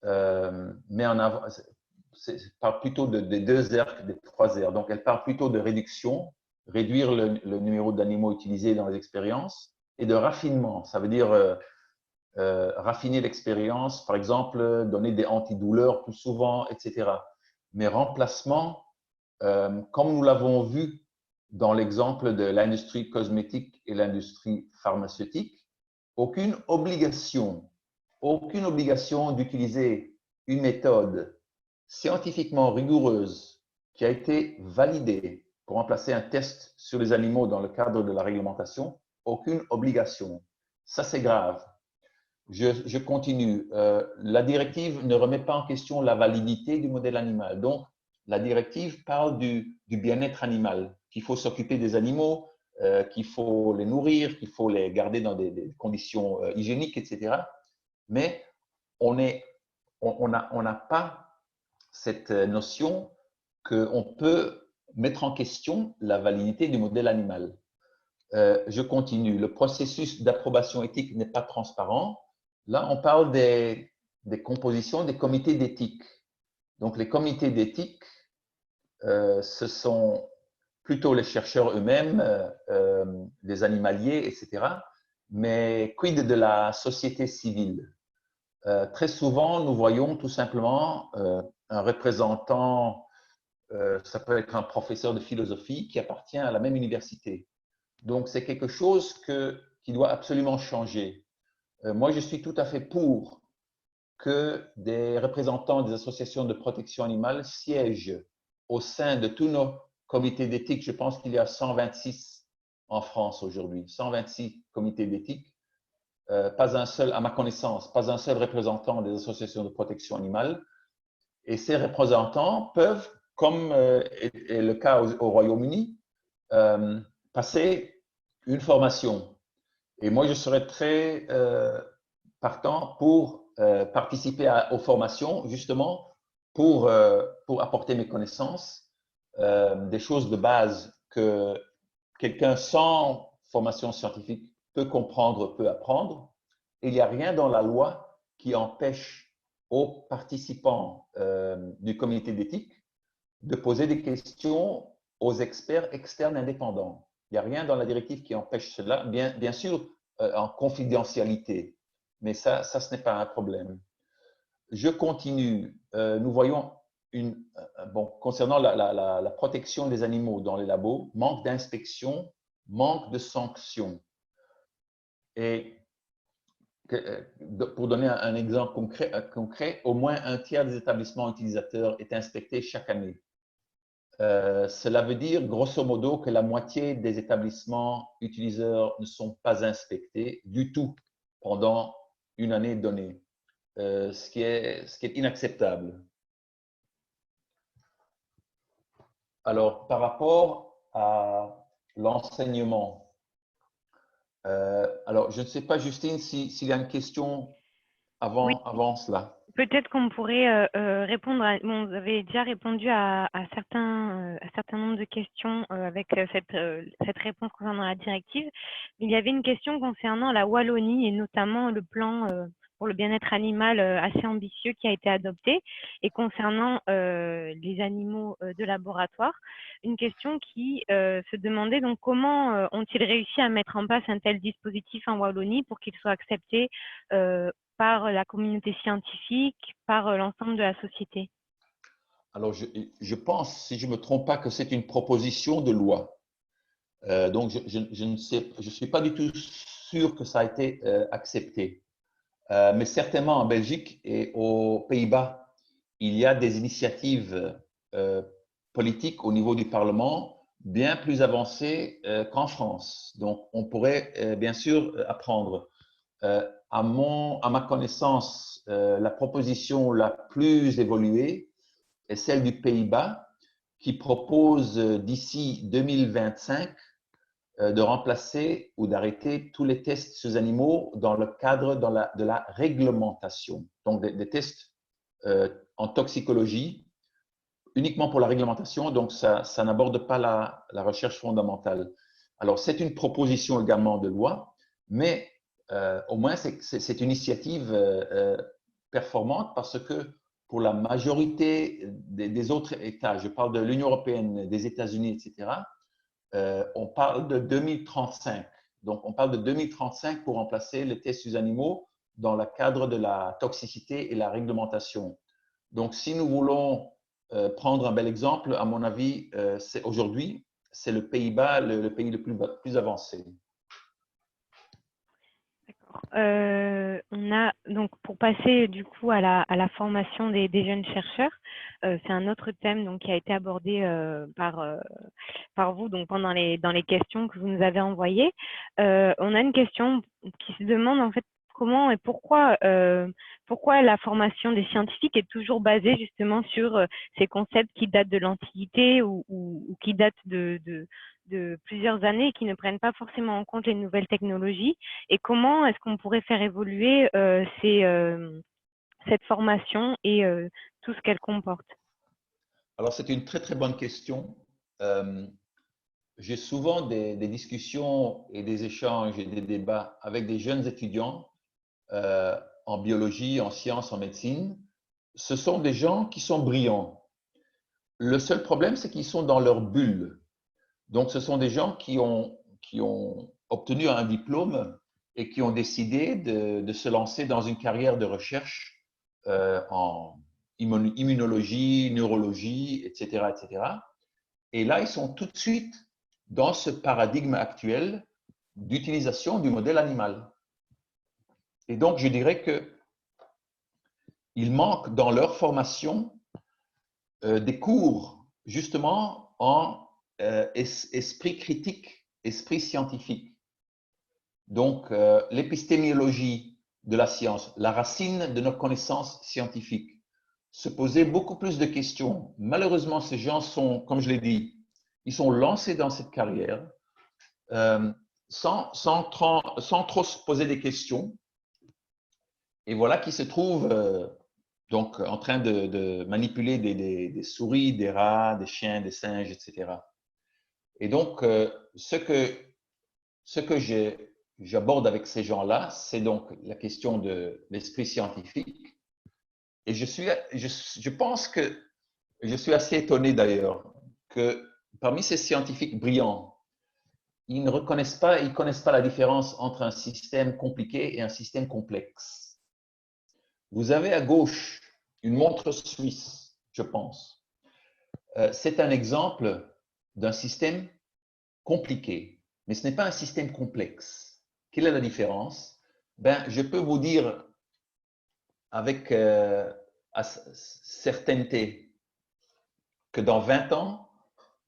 met en avant, parle plutôt des 2 R que des 3 R. Donc, elle parle plutôt de réduction, réduire le numéro d'animaux utilisés dans les expériences, et de raffinement. Ça veut dire raffiner l'expérience, par exemple, donner des antidouleurs plus souvent, etc. Mais remplacement, comme nous l'avons vu dans l'exemple de l'industrie cosmétique et l'industrie pharmaceutique, aucune obligation d'utiliser une méthode scientifiquement rigoureuse qui a été validée pour remplacer un test sur les animaux dans le cadre de la réglementation, aucune obligation. Ça, c'est grave. Je continue. La directive ne remet pas en question la validité du modèle animal. Donc, la directive parle du bien-être animal, qu'il faut s'occuper des animaux, qu'il faut les nourrir, qu'il faut les garder dans des conditions hygiéniques, etc. Mais on n'a pas cette notion qu'on peut mettre en question la validité du modèle animal. Je continue. Le processus d'approbation éthique n'est pas transparent. Là, on parle des des compositions des comités d'éthique. Donc, les comités d'éthique, ce sont plutôt les chercheurs eux-mêmes, les animaliers, etc. Mais quid de la société civile? Très souvent, nous voyons tout simplement un représentant, ça peut être un professeur de philosophie qui appartient à la même université. Donc, c'est quelque chose qui doit absolument changer. Moi, je suis tout à fait pour que des représentants des associations de protection animale siègent au sein de tous nos comités d'éthique. Je pense qu'il y a 126 en France aujourd'hui, 126 comités d'éthique. Pas un seul, à ma connaissance, pas un seul représentant des associations de protection animale. Et ces représentants peuvent, comme est le cas au Royaume-Uni, passer une formation. Et moi, je serais très partant pour participer aux formations, justement, pour apporter mes connaissances, des choses de base que quelqu'un sans formation scientifique peut comprendre, peut apprendre. Il n'y a rien dans la loi qui empêche aux participants du comité d'éthique de poser des questions aux experts externes indépendants. Il n'y a rien dans la directive qui empêche cela, bien sûr en confidentialité, mais ça ce n'est pas un problème. Je continue. Nous voyons, concernant la protection des animaux dans les labos, manque d'inspection, manque de sanctions. Et pour donner un exemple concret, au moins un tiers des établissements utilisateurs est inspecté chaque année. Cela veut dire, grosso modo, que la moitié des établissements utilisateurs ne sont pas inspectés du tout pendant une année donnée, ce qui est inacceptable. Alors, par rapport à l'enseignement, alors je ne sais pas, Justine, s'il y a une question Oui. avant cela. Peut-être qu'on pourrait répondre à… Bon, vous avez déjà répondu à certains nombre de questions avec cette réponse concernant la directive. Il y avait une question concernant la Wallonie et notamment le plan pour le bien-être animal assez ambitieux qui a été adopté. Et concernant les animaux de laboratoire, une question qui se demandait donc comment ont-ils réussi à mettre en place un tel dispositif en Wallonie pour qu'il soit accepté par la communauté scientifique, par l'ensemble de la société? Alors, je pense, si je ne me trompe pas, que c'est une proposition de loi. Donc, je ne sais, je suis pas du tout sûr que ça a été accepté. Mais certainement en Belgique et aux Pays-Bas, il y a des initiatives politiques au niveau du Parlement bien plus avancées qu'en France. Donc, on pourrait bien sûr apprendre. À ma connaissance, la proposition la plus évoluée est celle du Pays-Bas qui propose d'ici 2025 de remplacer ou d'arrêter tous les tests sur animaux dans le cadre de la réglementation. Donc, des tests en toxicologie uniquement pour la réglementation, donc ça n'aborde pas la recherche fondamentale. Alors, c'est une proposition également de loi, mais au moins, c'est une initiative performante parce que pour la majorité des autres États, je parle de l'Union européenne, des États-Unis, etc., on parle de 2035. Donc, on parle de 2035 pour remplacer les tests sur animaux dans le cadre de la toxicité et la réglementation. Donc, si nous voulons prendre un bel exemple, à mon avis, aujourd'hui, c'est le Pays-Bas, le pays le plus avancé. On a donc pour passer du coup à la formation des jeunes chercheurs, c'est un autre thème donc qui a été abordé par vous donc dans les questions que vous nous avez envoyées. On a une question qui se demande en fait comment et pourquoi la formation des scientifiques est toujours basée justement sur ces concepts qui datent de l'Antiquité ou qui datent de plusieurs années et qui ne prennent pas forcément en compte les nouvelles technologies, et comment est-ce qu'on pourrait faire évoluer cette formation et tout ce qu'elle comporte? Alors, c'est une très, très bonne question. J'ai souvent des discussions et des échanges et des débats avec des jeunes étudiants en biologie, en sciences, en médecine, ce sont des gens qui sont brillants. Le seul problème, c'est qu'ils sont dans leur bulle. Donc, ce sont des gens qui ont obtenu un diplôme et qui ont décidé de se lancer dans une carrière de recherche en immunologie, neurologie, etc., etc. Et là, ils sont tout de suite dans ce paradigme actuel d'utilisation du modèle animal. Et donc, je dirais qu'il manque dans leur formation des cours justement en esprit critique, esprit scientifique. Donc, l'épistémiologie de la science, la racine de nos connaissances scientifiques, se poser beaucoup plus de questions. Malheureusement, ces gens sont, comme je l'ai dit, ils sont lancés dans cette carrière sans trop se poser des questions. Et voilà qu'ils se trouvent donc en train de manipuler des souris, des rats, des chiens, des singes, etc. Et donc, ce que j'aborde avec ces gens-là, c'est donc la question de l'esprit scientifique. Et je pense que je suis assez étonné d'ailleurs que parmi ces scientifiques brillants, ils ne connaissent pas la différence entre un système compliqué et un système complexe. Vous avez à gauche une montre suisse, je pense. C'est un exemple d'un système compliqué, mais ce n'est pas un système complexe. Quelle est la différence? Ben, je peux vous dire avec certaineté que dans 20 ans,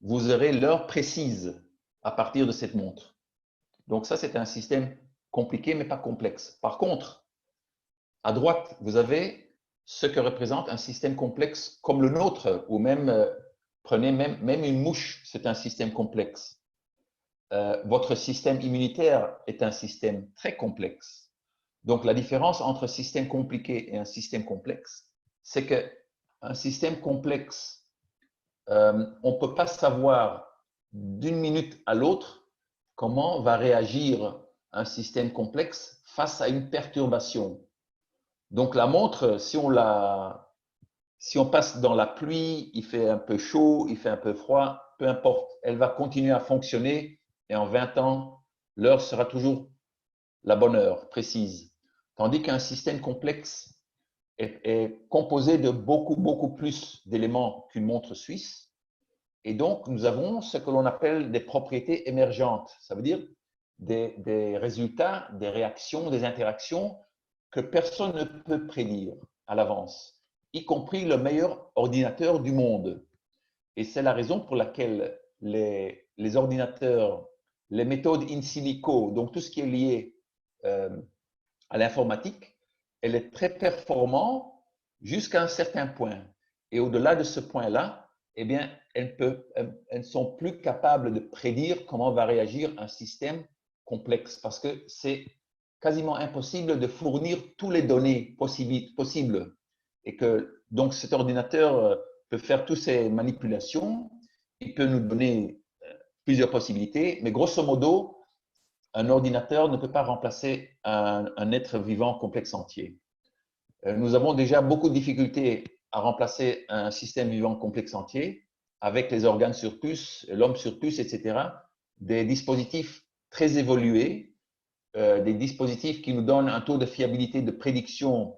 vous aurez l'heure précise à partir de cette montre. Donc ça, c'est un système compliqué, mais pas complexe. Par contre, à droite, vous avez ce que représente un système complexe comme le nôtre, ou même, prenez même une mouche, c'est un système complexe. Votre système immunitaire est un système très complexe. Donc, la différence entre un système compliqué et un système complexe, c'est qu'un système complexe, on ne peut pas savoir d'une minute à l'autre comment va réagir un système complexe face à une perturbation. Donc, la montre, si on passe dans la pluie, il fait un peu chaud, il fait un peu froid, peu importe, elle va continuer à fonctionner et en 20 ans, l'heure sera toujours la bonne heure précise. Tandis qu'un système complexe est composé de beaucoup plus d'éléments qu'une montre suisse. Et donc, nous avons ce que l'on appelle des propriétés émergentes. Ça veut dire des résultats, des réactions, des interactions que personne ne peut prédire à l'avance, y compris le meilleur ordinateur du monde. Et c'est la raison pour laquelle les ordinateurs, les méthodes in silico, donc tout ce qui est lié à l'informatique, elle est très performant jusqu'à un certain point. Et au-delà de ce point-là, eh bien, elles ne sont plus capables de prédire comment va réagir un système complexe parce que c'est quasiment impossible de fournir toutes les données possibles. Et que donc cet ordinateur peut faire toutes ces manipulations, il peut nous donner plusieurs possibilités, mais grosso modo, un ordinateur ne peut pas remplacer un être vivant complexe entier. Nous avons déjà beaucoup de difficultés à remplacer un système vivant complexe entier avec les organes sur puce, l'homme sur puce, etc. Des dispositifs très évolués, des dispositifs qui nous donnent un taux de fiabilité de prédiction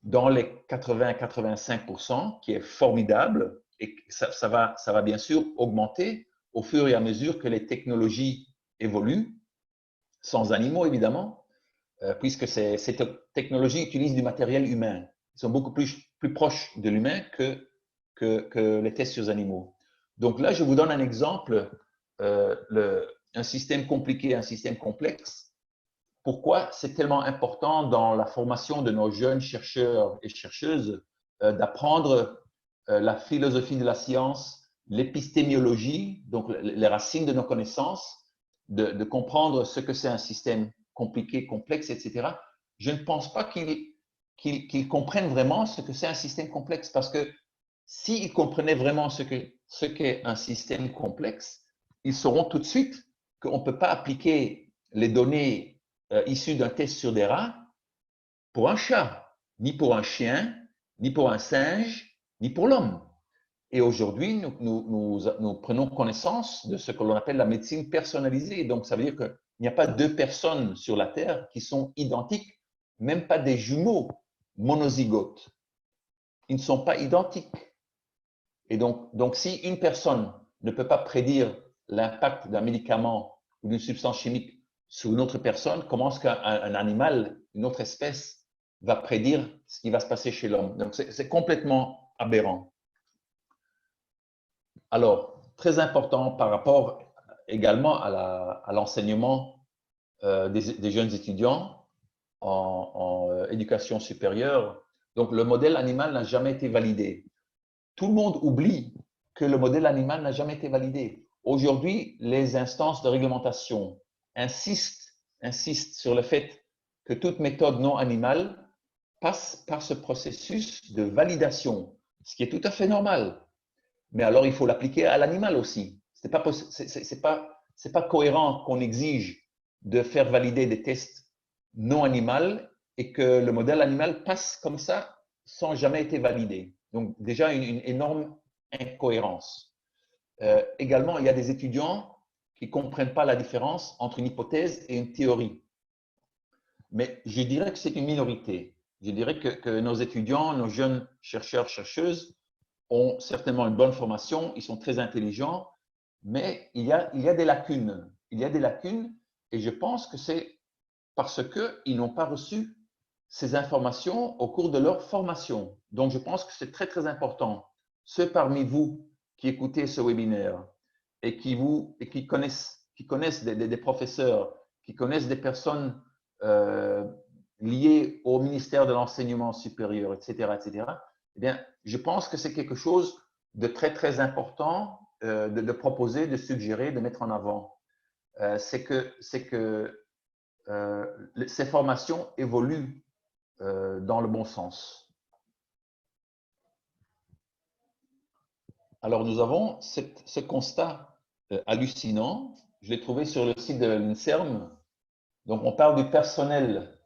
dans les 80-85%, qui est formidable et ça va bien sûr augmenter au fur et à mesure que les technologies évoluent, sans animaux évidemment, puisque ces technologies utilisent du matériel humain. Ils sont beaucoup plus proches de l'humain que les tests sur animaux. Donc là, je vous donne un exemple, un système compliqué, un système complexe. Pourquoi c'est tellement important dans la formation de nos jeunes chercheurs et chercheuses d'apprendre la philosophie de la science, l'épistémiologie, donc les racines de nos connaissances, de comprendre ce que c'est un système compliqué, complexe, etc. Je ne pense pas qu'ils comprennent vraiment ce que c'est un système complexe parce que s'ils comprenaient vraiment ce qu'est un système complexe, ils sauront tout de suite qu'on ne peut pas appliquer les données issues d'un test sur des rats pour un chat, ni pour un chien, ni pour un singe, ni pour l'homme. Et aujourd'hui, nous prenons connaissance de ce que l'on appelle la médecine personnalisée. Donc, ça veut dire qu'il n'y a pas deux personnes sur la Terre qui sont identiques, même pas des jumeaux monozygotes. Ils ne sont pas identiques. Et donc, si une personne ne peut pas prédire l'impact d'un médicament ou d'une substance chimique sur une autre personne, comment est-ce qu'un animal, une autre espèce, va prédire ce qui va se passer chez l'homme? Donc, c'est complètement aberrant. Alors, très important par rapport également à l'enseignement des jeunes étudiants en éducation supérieure. Donc, le modèle animal n'a jamais été validé. Tout le monde oublie que le modèle animal n'a jamais été validé. Aujourd'hui, les instances de réglementation insistent sur le fait que toute méthode non animale passe par ce processus de validation, ce qui est tout à fait normal. Mais alors, il faut l'appliquer à l'animal aussi. Ce n'est pas cohérent qu'on exige de faire valider des tests non animaux et que le modèle animal passe comme ça sans jamais être validé. Donc, déjà, une énorme incohérence. Également, il y a des étudiants qui ne comprennent pas la différence entre une hypothèse et une théorie. Mais je dirais que c'est une minorité. Je dirais que nos étudiants, nos jeunes chercheurs, chercheuses, ont certainement une bonne formation, ils sont très intelligents, mais il y a des lacunes. Il y a des lacunes et je pense que c'est parce qu'ils n'ont pas reçu ces informations au cours de leur formation. Donc, je pense que c'est très, très important. Ceux parmi vous qui écoutez ce webinaire et qui connaissent des professeurs, qui connaissent des personnes liées au ministère de l'enseignement supérieur, etc., eh bien, je pense que c'est quelque chose de très, très important de proposer, de suggérer, de mettre en avant. C'est que ces formations évoluent dans le bon sens. Alors, nous avons ce constat hallucinant. Je l'ai trouvé sur le site de l'INSERM. Donc, on parle du personnel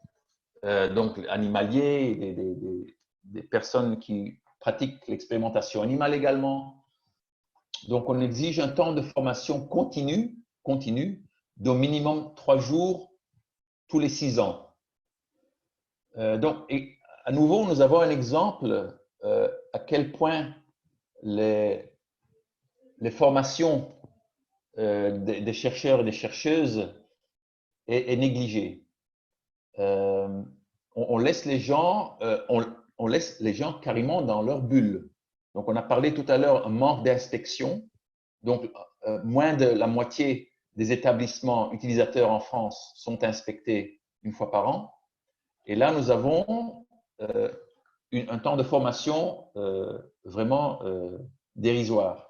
donc animalier, des personnes qui pratiquent l'expérimentation animale également. Donc, on exige un temps de formation continu d'au minimum 3 jours tous les 6 ans. Donc, et à nouveau, nous avons un exemple à quel point les formations des chercheurs et des chercheuses est négligée. On laisse les gens, on laisse les gens carrément dans leur bulle. Donc, on a parlé tout à l'heure un manque d'inspection. Donc, moins de la moitié des établissements utilisateurs en France sont inspectés une fois par an. Et là, nous avons un temps de formation vraiment dérisoire.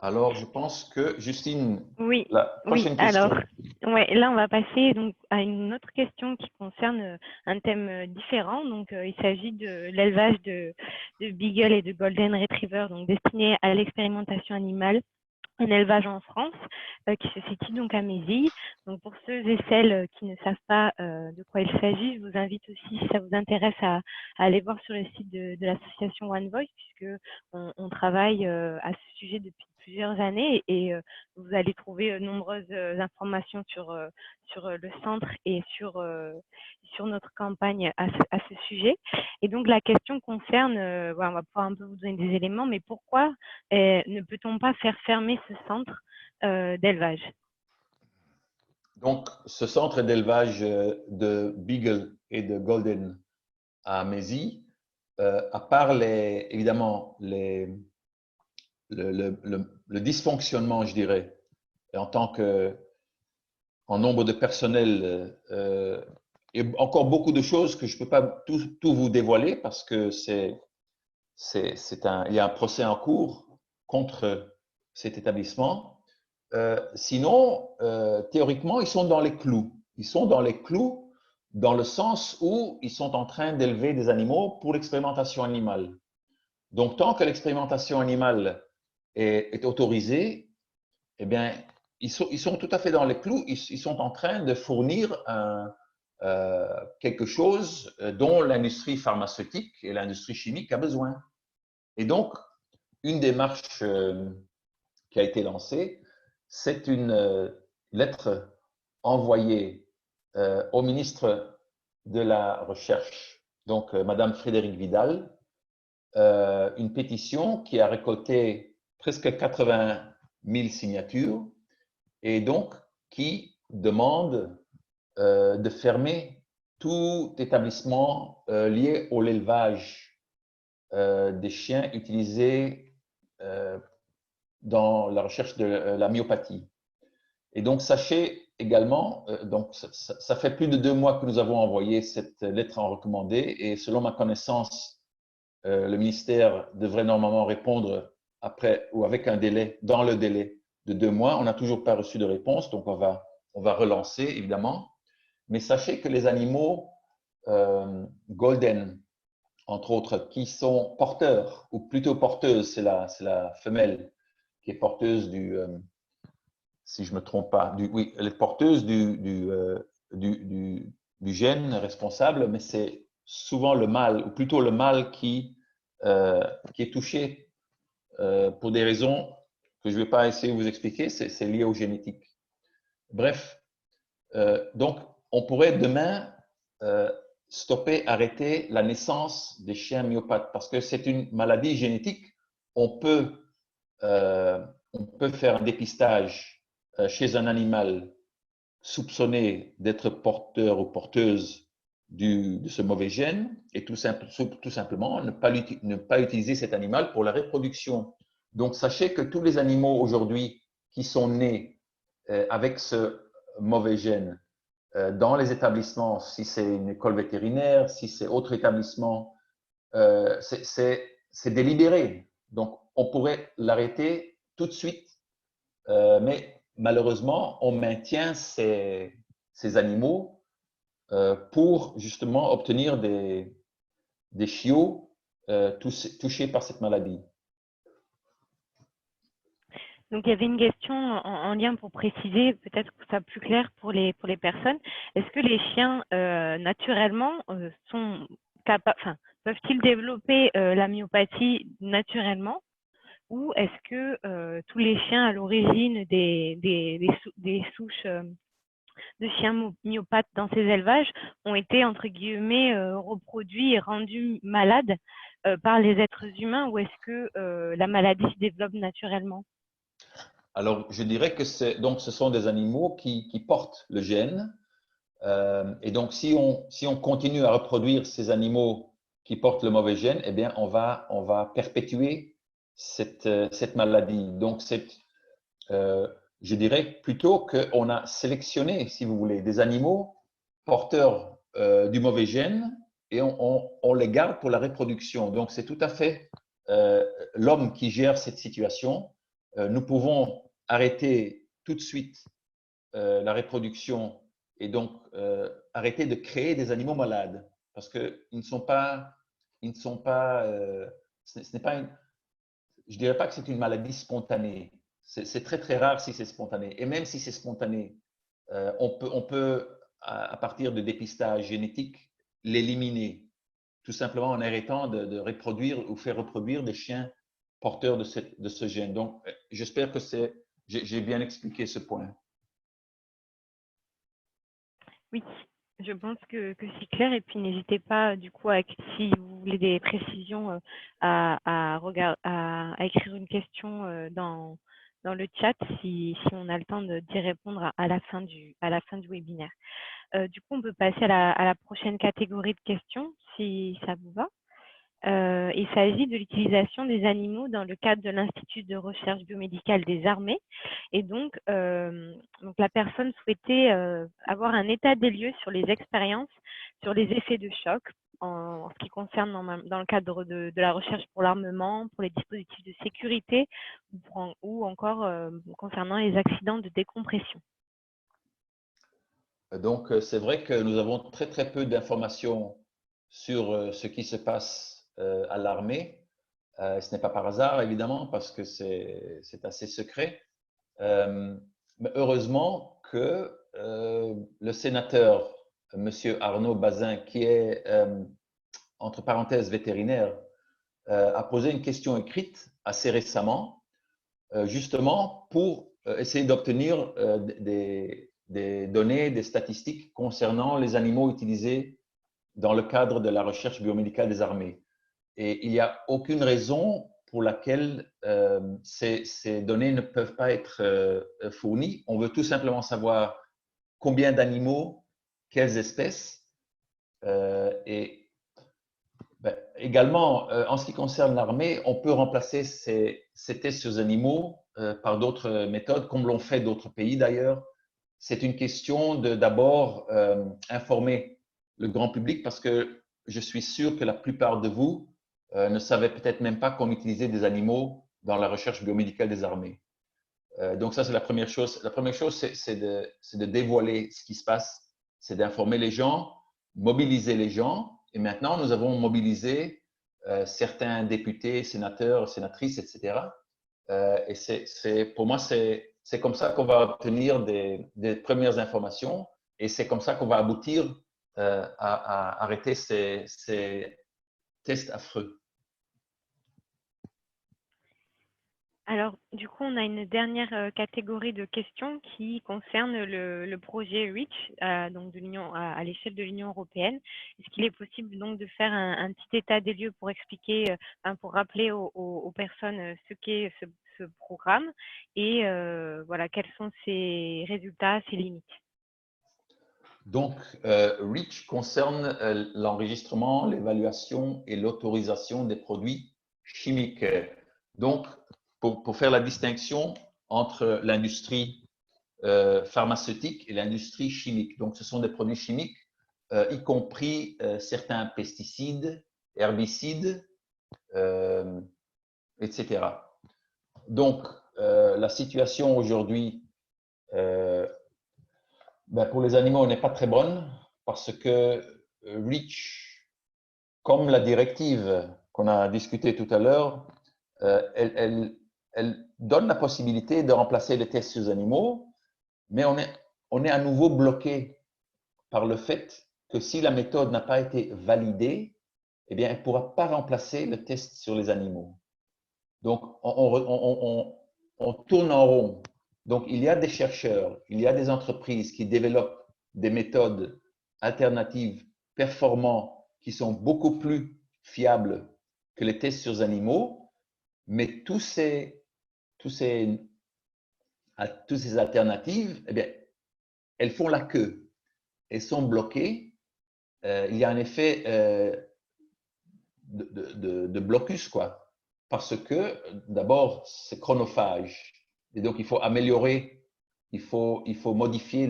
Alors, je pense que Justine, Oui, la prochaine question. Alors, ouais, là, on va passer donc à une autre question qui concerne un thème différent. Donc, il s'agit de l'élevage de Beagle et de Golden Retriever, donc destiné à l'expérimentation animale. Un élevage en France qui se situe donc à Mézilles. Donc pour ceux et celles qui ne savent pas de quoi il s'agit, je vous invite aussi, si ça vous intéresse, à aller voir sur le site de l'association One Voice, puisque on travaille à ce sujet depuis plusieurs années et vous allez trouver nombreuses informations sur le centre et sur notre campagne à ce sujet. Et donc la question concerne, on va pouvoir un peu vous donner des éléments, mais pourquoi ne peut-on pas faire fermer ce centre d'élevage? Donc, ce centre d'élevage de Beagle et de Golden à Mézy, à part évidemment le dysfonctionnement, je dirais, en nombre de personnel, et encore beaucoup de choses que je ne peux pas tout vous dévoiler parce que il y a un procès en cours contre cet établissement. Sinon, théoriquement, ils sont dans les clous. Ils sont dans les clous dans le sens où ils sont en train d'élever des animaux pour l'expérimentation animale. Donc, tant que l'expérimentation animale est autorisée, eh bien, ils sont tout à fait dans les clous. Ils sont en train de fournir quelque chose dont l'industrie pharmaceutique et l'industrie chimique a besoin. Et donc, une démarche qui a été lancée, c'est une lettre envoyée au ministre de la Recherche, donc Madame Frédérique Vidal, une pétition qui a récolté presque 80 000 signatures et donc qui demande de fermer tout établissement lié à l'élevage des chiens utilisés dans la recherche de la myopathie. Et donc, sachez également, donc ça fait plus de 2 mois que nous avons envoyé cette lettre en recommandé et selon ma connaissance, le ministère devrait normalement répondre après ou avec un délai, dans le délai de 2 mois. On n'a toujours pas reçu de réponse, donc on va relancer évidemment. Mais sachez que les animaux golden, entre autres, qui sont porteurs, ou plutôt porteuses, c'est la femelle qui est porteuse si je ne me trompe pas, oui, elle est porteuse du gène responsable, mais c'est souvent le mâle, ou plutôt le mâle qui est touché pour des raisons que je ne vais pas essayer de vous expliquer, c'est lié aux génétiques. Bref, donc on pourrait demain stopper, arrêter la naissance des chiens myopathes parce que c'est une maladie génétique. On peut faire un dépistage chez un animal soupçonné d'être porteur ou porteuse de ce mauvais gène et tout simplement ne pas utiliser cet animal pour la reproduction. Donc, sachez que tous les animaux aujourd'hui qui sont nés avec ce mauvais gène dans les établissements, si c'est une école vétérinaire, si c'est autre établissement, c'est délibéré. Donc, on pourrait l'arrêter tout de suite, mais malheureusement, on maintient ces animaux pour justement obtenir des chiots touchés par cette maladie. Donc, il y avait une question en lien pour préciser, peut-être que ça soit plus clair pour les personnes. Est-ce que les chiens, naturellement, sont capables, enfin, peuvent-ils développer la myopathie naturellement? Ou est-ce que tous les chiens à l'origine des souches de chiens myopathes dans ces élevages ont été, entre guillemets, reproduits et rendus malades par les êtres humains? Ou est-ce que la maladie se développe naturellement? Alors, je dirais que ce sont des animaux qui portent le gène. Et donc, si on continue à reproduire ces animaux qui portent le mauvais gène, eh bien, on va perpétuer cette maladie. Donc, je dirais plutôt qu'on a sélectionné, si vous voulez, des animaux porteurs du mauvais gène et on les garde pour la reproduction. Donc, c'est tout à fait l'homme qui gère cette situation. Nous pouvons arrêter tout de suite la reproduction et donc arrêter de créer des animaux malades parce qu'ils ne sont pas, ce n'est pas je ne dirais pas que c'est une maladie spontanée. C'est très très rare si c'est spontané. Et même si c'est spontané, on peut à partir de dépistage génétique, l'éliminer tout simplement en arrêtant de reproduire ou faire reproduire des chiens porteurs de ce gène. Donc, j'espère que j'ai bien expliqué ce point. Oui, je pense que c'est clair. Et puis, n'hésitez pas, du coup, si vous voulez des précisions, à écrire une question dans le chat si on a le temps d'y répondre à la fin du webinaire. Du coup, on peut passer à la prochaine catégorie de questions, si ça vous va. Il s'agit de l'utilisation des animaux dans le cadre de l'Institut de recherche biomédicale des armées. Et donc la personne souhaitait avoir un état des lieux sur les expériences, sur les effets de choc en ce qui concerne dans le cadre de la recherche pour l'armement, pour les dispositifs de sécurité ou encore concernant les accidents de décompression. Donc, c'est vrai que nous avons très très peu d'informations sur ce qui se passe à l'armée. Ce n'est pas par hasard, évidemment, parce que c'est assez secret. Mais heureusement que le sénateur, M. Arnaud Bazin, qui est, entre parenthèses, vétérinaire, a posé une question écrite assez récemment, justement pour essayer d'obtenir des données, des statistiques concernant les animaux utilisés dans le cadre de la recherche biomédicale des armées. Et il n'y a aucune raison pour laquelle ces données ne peuvent pas être fournies. On veut tout simplement savoir combien d'animaux, quelles espèces. Et également, en ce qui concerne l'armée, on peut remplacer ces tests sur les animaux par d'autres méthodes, comme l'ont fait d'autres pays d'ailleurs. C'est une question de d'abord informer le grand public parce que je suis sûr que la plupart de vous ne savaient peut-être même pas qu'on utilisait des animaux dans la recherche biomédicale des armées. Donc ça, c'est la première chose. La première chose, c'est de dévoiler ce qui se passe, c'est d'informer les gens, mobiliser les gens. Et maintenant, nous avons mobilisé certains députés, sénateurs, sénatrices, etc. Et pour moi, c'est comme ça qu'on va obtenir des premières informations et c'est comme ça qu'on va aboutir à arrêter ces tests affreux. Alors, du coup, on a une dernière catégorie de questions qui concerne le projet REACH, donc à l'échelle de l'Union européenne. Est-ce qu'il est possible donc de faire un petit état des lieux pour expliquer, pour rappeler aux personnes ce qu'est ce programme et voilà, quels sont ses résultats, ses limites? Donc, REACH concerne l'enregistrement, l'évaluation et l'autorisation des produits chimiques. Donc, pour faire la distinction entre l'industrie pharmaceutique et l'industrie chimique. Donc, ce sont des produits chimiques, y compris certains pesticides, herbicides, etc. Donc, la situation aujourd'hui pour les animaux n'est pas très bonne parce que REACH, comme la directive qu'on a discutée tout à l'heure, elle donne la possibilité de remplacer les tests sur les animaux, mais on est à nouveau bloqué par le fait que si la méthode n'a pas été validée, eh bien, elle ne pourra pas remplacer le test sur les animaux. Donc, on tourne en rond. Donc, il y a des chercheurs, il y a des entreprises qui développent des méthodes alternatives performantes qui sont beaucoup plus fiables que les tests sur les animaux, mais toutes ces alternatives, eh bien, elles font la queue. Elles sont bloquées. Il y a un effet de blocus, quoi. Parce que, d'abord, c'est chronophage. Et donc, il faut améliorer, il faut modifier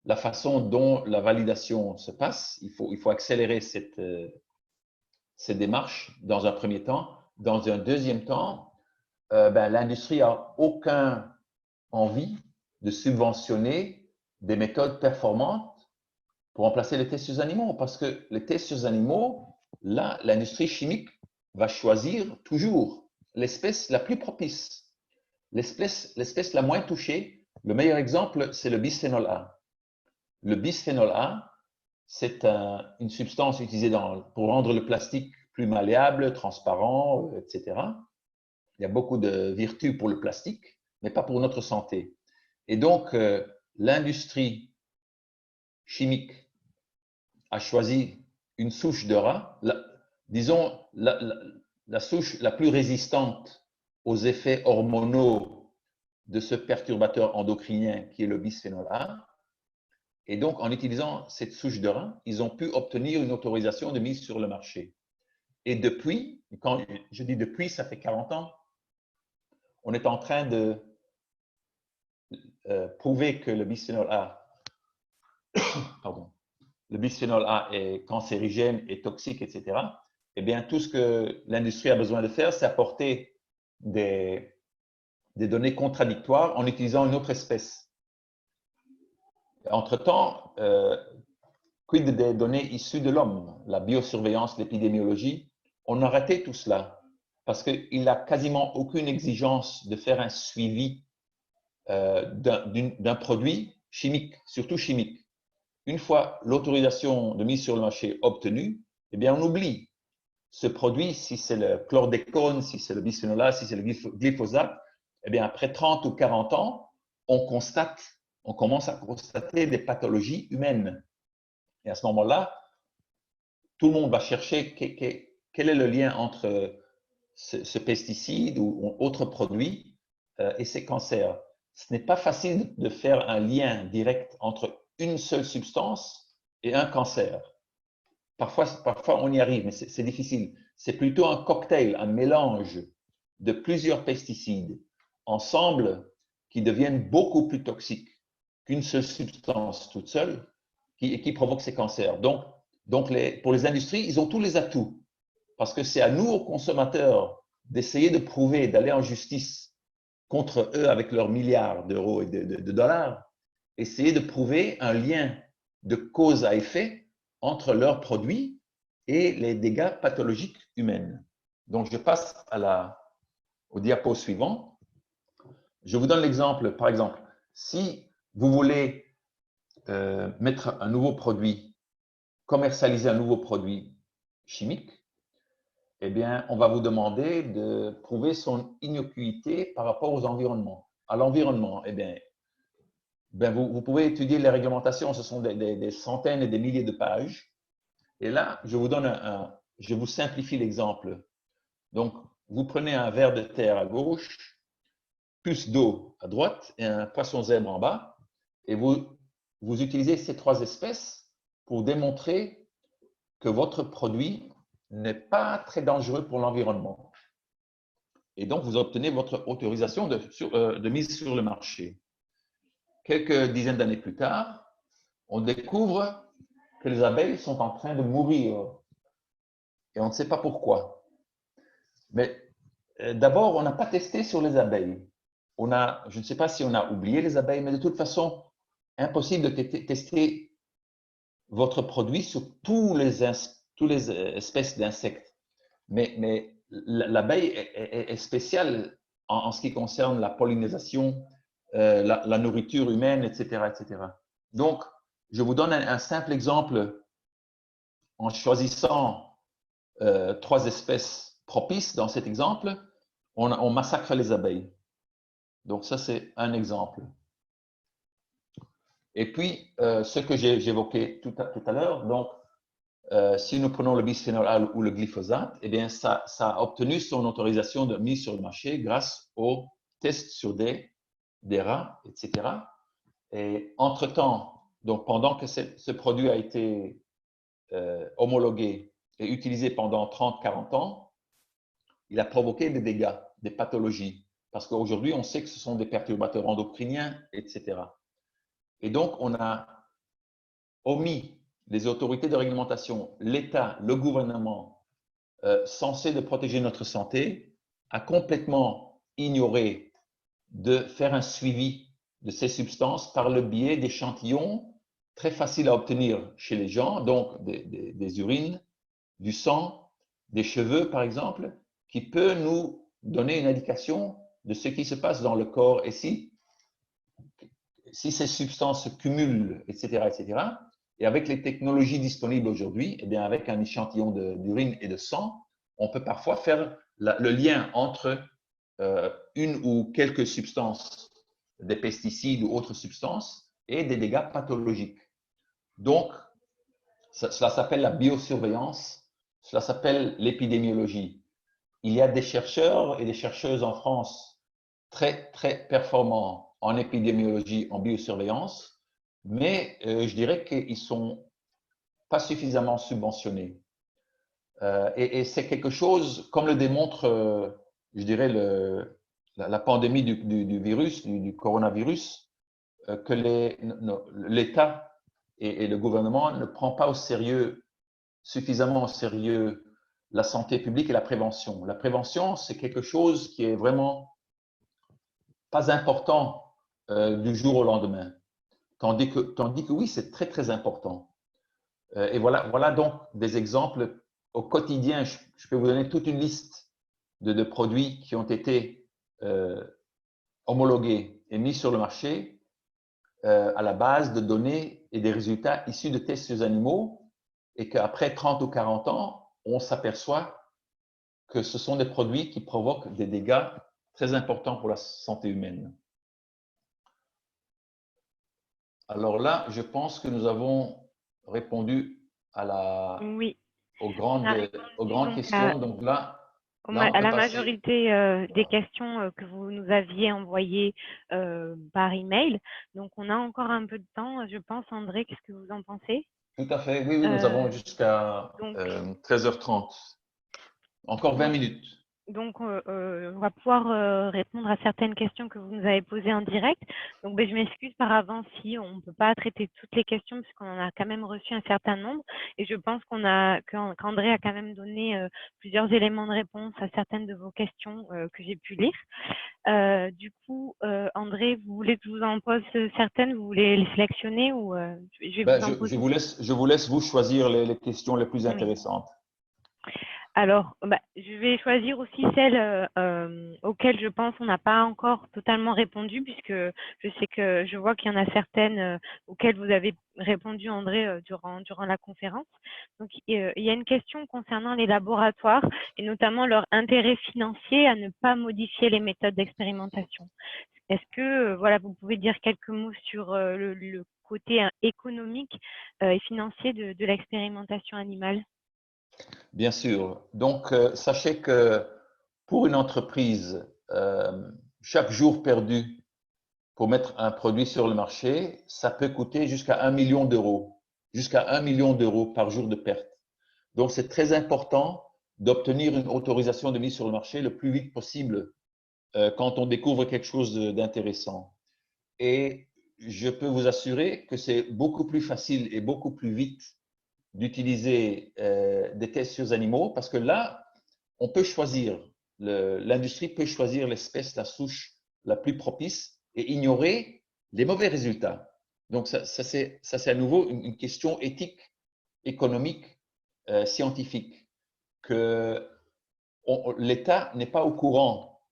la façon dont la validation se passe. Il faut accélérer cette démarche dans un premier temps. Dans un deuxième temps, l'industrie n'a aucune envie de subventionner des méthodes performantes pour remplacer les tests sur les animaux. Parce que les tests sur les animaux, là, l'industrie chimique va choisir toujours l'espèce la plus propice, l'espèce la moins touchée. Le meilleur exemple, c'est le bisphénol A. Le bisphénol A, c'est une substance utilisée pour rendre le plastique plus malléable, transparent, etc. Il y a beaucoup de vertus pour le plastique, mais pas pour notre santé. Et donc, l'industrie chimique a choisi une souche de rat, disons la souche la plus résistante aux effets hormonaux de ce perturbateur endocrinien qui est le bisphénol A. Et donc, en utilisant cette souche de rat, ils ont pu obtenir une autorisation de mise sur le marché. Et depuis, quand je dis depuis, ça fait 40 ans, on est en train de prouver que le bisphénol A, pardon, le bisphénol A est cancérigène et toxique, etc., eh bien, tout ce que l'industrie a besoin de faire, c'est apporter des données contradictoires en utilisant une autre espèce. Entre-temps, quid des données issues de l'homme, la biosurveillance, l'épidémiologie, on a raté tout cela parce qu'il n'a quasiment aucune exigence de faire un suivi d'un produit chimique, surtout chimique. Une fois l'autorisation de mise sur le marché obtenue, eh bien, on oublie ce produit, si c'est le chlordécone, si c'est le bisphénol A, si c'est le glyphosate, eh bien, après 30 ou 40 ans, on commence à constater des pathologies humaines. Et à ce moment-là, tout le monde va chercher quel est le lien entre ce pesticide ou autre produit et ces cancers. Ce n'est pas facile de faire un lien direct entre une seule substance et un cancer. Parfois on y arrive, mais c'est difficile. C'est plutôt un cocktail, un mélange de plusieurs pesticides ensemble qui deviennent beaucoup plus toxiques qu'une seule substance toute seule qui provoque ces cancers. Donc pour les industries, ils ont tous les atouts parce que c'est à nous, aux consommateurs, d'essayer de prouver, d'aller en justice contre eux avec leurs milliards d'euros et de dollars, essayer de prouver un lien de cause à effet entre leurs produits et les dégâts pathologiques humains. Donc, je passe au diapo suivant. Je vous donne l'exemple, par exemple, si vous voulez mettre un nouveau produit, commercialiser un nouveau produit chimique, eh bien, on va vous demander de prouver son innocuité par rapport aux environnements. À l'environnement, eh bien, vous pouvez étudier les réglementations, ce sont des centaines et des milliers de pages. Et là, je vous simplifie l'exemple. Donc, vous prenez un ver de terre à gauche, plus d'eau à droite et un poisson zèbre en bas, et vous utilisez ces trois espèces pour démontrer que votre produit n'est pas très dangereux pour l'environnement. Et donc, vous obtenez votre autorisation de mise sur le marché. Quelques dizaines d'années plus tard, on découvre que les abeilles sont en train de mourir. Et on ne sait pas pourquoi. Mais d'abord, on n'a pas testé sur les abeilles. Je ne sais pas si on a oublié les abeilles, mais de toute façon, impossible de tester votre produit sur toutes les espèces d'insectes. Mais l'abeille est spéciale en ce qui concerne la pollinisation, la nourriture humaine, etc., etc. Donc, je vous donne un simple exemple en choisissant trois espèces propices dans cet exemple, on massacre les abeilles. Donc, ça, c'est un exemple. Et puis, ce que j'évoquais tout à l'heure, donc, si nous prenons le bisphénol A ou le glyphosate, eh bien, ça a obtenu son autorisation de mise sur le marché grâce aux tests sur des rats, etc. Et entre-temps, donc pendant que ce produit a été homologué et utilisé pendant 30-40 ans, il a provoqué des dégâts, des pathologies. Parce qu'aujourd'hui, on sait que ce sont des perturbateurs endocriniens, etc. Et donc, on a omis les autorités de réglementation, l'État, le gouvernement, censé de protéger notre santé, a complètement ignoré de faire un suivi de ces substances par le biais d'échantillons très faciles à obtenir chez les gens, donc des urines, du sang, des cheveux, par exemple, qui peut nous donner une indication de ce qui se passe dans le corps et si ces substances se cumulent, etc., etc. Et avec les technologies disponibles aujourd'hui, eh bien, avec un échantillon d'urine et de sang, on peut parfois faire le lien entre une ou quelques substances, des pesticides ou autres substances, et des dégâts pathologiques. Donc, cela s'appelle la biosurveillance, cela s'appelle l'épidémiologie. Il y a des chercheurs et des chercheuses en France très, très performants en épidémiologie, en biosurveillance, mais je dirais qu'ils ne sont pas suffisamment subventionnés. Et c'est quelque chose, comme le démontre, je dirais, la pandémie du virus, du coronavirus, que l'État et le gouvernement ne prend pas suffisamment au sérieux la santé publique et la prévention. La prévention, c'est quelque chose qui est vraiment pas important du jour au lendemain. Tandis que oui, c'est très, très important. Et voilà donc des exemples au quotidien. Je peux vous donner toute une liste de produits qui ont été homologués est mis sur le marché à la base de données et des résultats issus de tests sur animaux et qu'après 30 ou 40 ans, on s'aperçoit que ce sont des produits qui provoquent des dégâts très importants pour la santé humaine. Alors là, je pense que nous avons répondu Oui, aux on a grandes, répondu aux grandes donc questions. Donc là, on à peut la passer. majorité des questions que vous nous aviez envoyées par email. Donc, on a encore un peu de temps, je pense. André, qu'est-ce que vous en pensez? Tout à fait. Oui, oui, nous avons jusqu'à Donc, 13h30. Encore 20 donc, minutes. Donc, on va pouvoir répondre à certaines questions que vous nous avez posées en direct. Donc, ben, je m'excuse par avance si on ne peut pas traiter toutes les questions puisqu'on en a quand même reçu un certain nombre. Et je pense qu'André a quand même donné plusieurs éléments de réponse à certaines de vos questions que j'ai pu lire. Du coup, André, vous voulez que je vous en pose certaines? Vous voulez les sélectionner ou je vais Ben, vous en poser? je vous laisse vous choisir les questions les plus Oui. intéressantes. Alors, bah, je vais choisir aussi celles auxquelles je pense on n'a pas encore totalement répondu, puisque je sais que je vois qu'il y en a certaines auxquelles vous avez répondu, André, durant la conférence. Donc, il y a une question concernant les laboratoires et notamment leur intérêt financier à ne pas modifier les méthodes d'expérimentation. Est-ce que voilà, vous pouvez dire quelques mots sur le côté économique et financier de l'expérimentation animale? Bien sûr. Donc, sachez que pour une entreprise, chaque jour perdu pour mettre un produit sur le marché, ça peut coûter jusqu'à 1 million d'euros. Jusqu'à 1 million d'euros par jour de perte. Donc, c'est très important d'obtenir une autorisation de mise sur le marché le plus vite possible quand on découvre quelque chose d'intéressant. Et je peux vous assurer que c'est beaucoup plus facile et beaucoup plus vite d'utiliser des tests sur animaux parce que là, on peut choisir, l'industrie peut choisir l'espèce, la souche la plus propice et ignorer les mauvais résultats. Donc, ça c'est à nouveau une question éthique, économique, scientifique, que l'État n'est pas au courant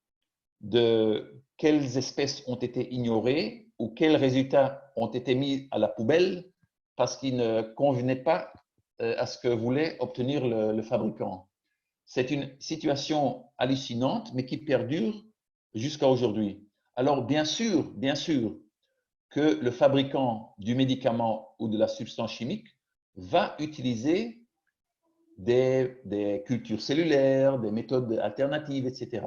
de quelles espèces ont été ignorées ou quels résultats ont été mis à la poubelle parce qu'ils ne convenaient pas à ce que voulait obtenir le fabricant. C'est une situation hallucinante, mais qui perdure jusqu'à aujourd'hui. Alors, bien sûr que le fabricant du médicament ou de la substance chimique va utiliser des cultures cellulaires, des méthodes alternatives, etc.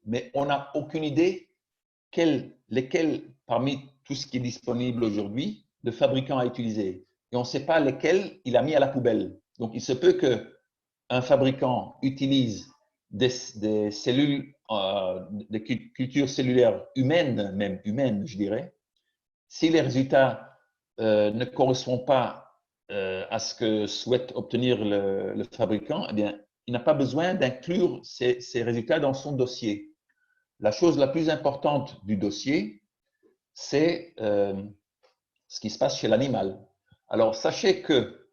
Mais on n'a aucune idée lesquels, parmi tout ce qui est disponible aujourd'hui, le fabricant a utilisé. Et on ne sait pas lesquels il a mis à la poubelle. Donc, il se peut qu'un fabricant utilise des cellules, des cultures cellulaires humaines, même humaines, je dirais. Si les résultats ne correspondent pas à ce que souhaite obtenir le fabricant, eh bien, il n'a pas besoin d'inclure ces résultats dans son dossier. La chose la plus importante du dossier, c'est ce qui se passe chez l'animal. Alors, sachez que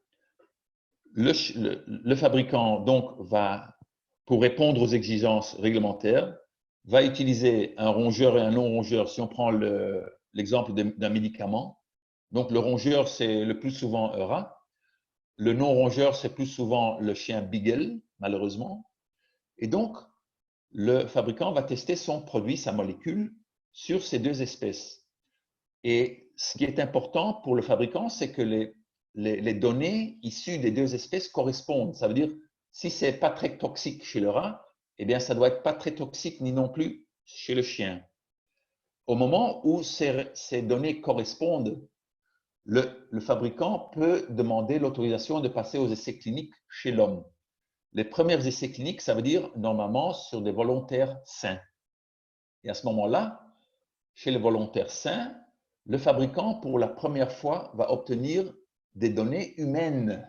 le fabricant donc va, pour répondre aux exigences réglementaires, va utiliser un rongeur et un non-rongeur. Si on prend l'exemple d'un médicament, donc le rongeur, c'est le plus souvent un rat. Le non-rongeur, c'est plus souvent le chien Beagle, malheureusement. Et donc, le fabricant va tester son produit, sa molécule, sur ces deux espèces. Et ce qui est important pour le fabricant, c'est que les données issues des deux espèces correspondent. Ça veut dire, si ce n'est pas très toxique chez le rat, eh bien, ça doit être pas très toxique ni non plus chez le chien. Au moment où ces données correspondent, le fabricant peut demander l'autorisation de passer aux essais cliniques chez l'homme. Les premiers essais cliniques, ça veut dire normalement sur des volontaires sains. Et à ce moment-là, chez les volontaires sains, le fabricant, pour la première fois, va obtenir des données humaines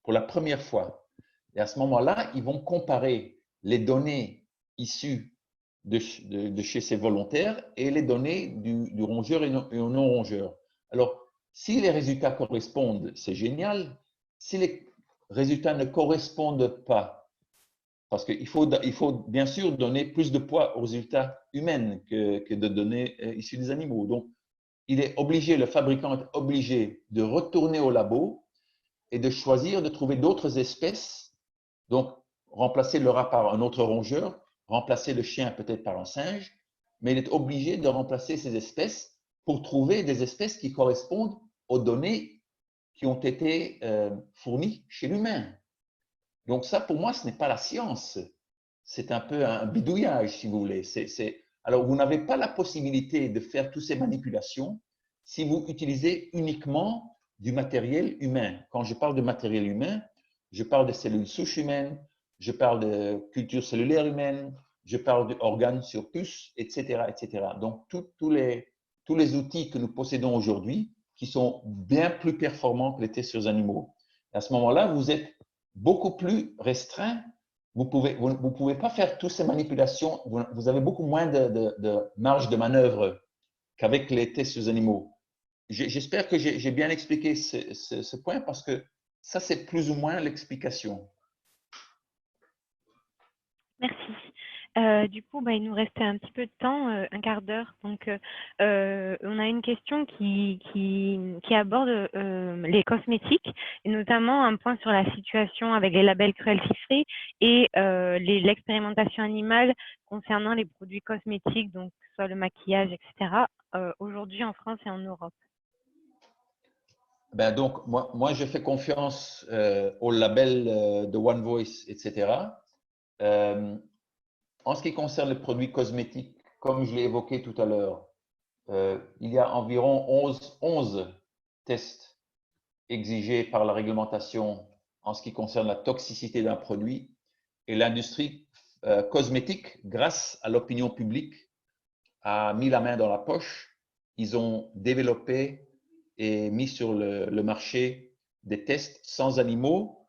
pour la première fois. Et à ce moment-là, ils vont comparer les données issues de chez ces volontaires et les données du rongeur et non-rongeur. Alors, si les résultats correspondent, c'est génial. Si les résultats ne correspondent pas, Parce qu'il faut bien sûr donner plus de poids aux résultats humains que de données issues des animaux. Donc, le fabricant est obligé de retourner au labo et de choisir de trouver d'autres espèces. Donc, remplacer le rat par un autre rongeur, remplacer le chien peut-être par un singe, mais il est obligé de remplacer ces espèces pour trouver des espèces qui correspondent aux données qui ont été fournies chez l'humain. Donc ça, pour moi, ce n'est pas la science. C'est un peu un bidouillage, si vous voulez. Alors, vous n'avez pas la possibilité de faire toutes ces manipulations si vous utilisez uniquement du matériel humain. Quand je parle de matériel humain, je parle de cellules souches humaines, je parle de culture cellulaire humaine, je parle d'organes sur puce, etc., etc. Donc, tous les outils que nous possédons aujourd'hui qui sont bien plus performants que les tests sur les animaux. À ce moment-là, vous êtes beaucoup plus restreint. Vous pouvez pas faire toutes ces manipulations. Vous avez beaucoup moins de marge de manœuvre qu'avec les tests sur les animaux. J'espère que j'ai bien expliqué ce point parce que ça, c'est plus ou moins l'explication. Merci. Du coup, il nous restait un petit peu de temps, un quart d'heure. Donc, on a une question qui aborde les cosmétiques, et notamment un point sur la situation avec les labels cruelty-free et l'expérimentation animale concernant les produits cosmétiques, donc que ce soit le maquillage, etc., aujourd'hui en France et en Europe. Donc, moi, je fais confiance au label de One Voice, etc. En ce qui concerne les produits cosmétiques, comme je l'ai évoqué tout à l'heure, il y a environ 11 tests exigés par la réglementation en ce qui concerne la toxicité d'un produit. Et l'industrie cosmétique, grâce à l'opinion publique, a mis la main dans la poche. Ils ont développé et mis sur le marché des tests sans animaux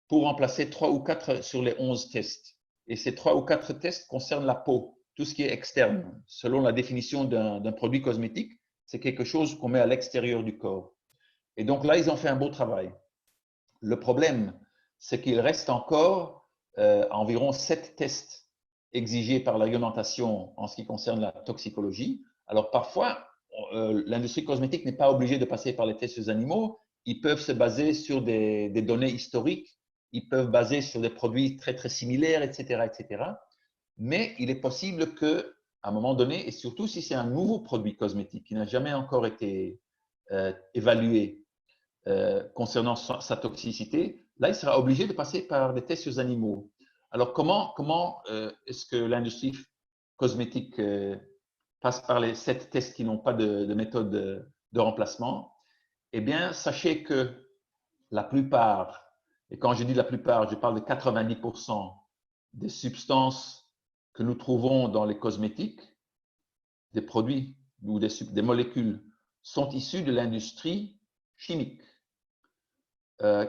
pour remplacer 3 ou 4 sur les 11 tests. Et ces 3 ou 4 tests concernent la peau, tout ce qui est externe. Selon la définition d'un produit cosmétique, c'est quelque chose qu'on met à l'extérieur du corps. Et donc là, ils ont fait un beau travail. Le problème, c'est qu'il reste encore environ 7 tests exigés par la réglementation en ce qui concerne la toxicologie. Alors parfois, l'industrie cosmétique n'est pas obligée de passer par les tests sur les animaux. Ils peuvent se baser sur des données historiques, ils peuvent baser sur des produits très, très similaires, etc., etc. Mais il est possible qu'à un moment donné, et surtout si c'est un nouveau produit cosmétique qui n'a jamais encore été évalué concernant sa toxicité, là, il sera obligé de passer par des tests sur les animaux. Alors, comment est-ce que l'industrie cosmétique passe par les 7 tests qui n'ont pas de méthode de remplacement? Eh bien, sachez que la plupart, et quand je dis la plupart, je parle de 90% des substances que nous trouvons dans les cosmétiques, des produits ou des molécules, sont issues de l'industrie chimique.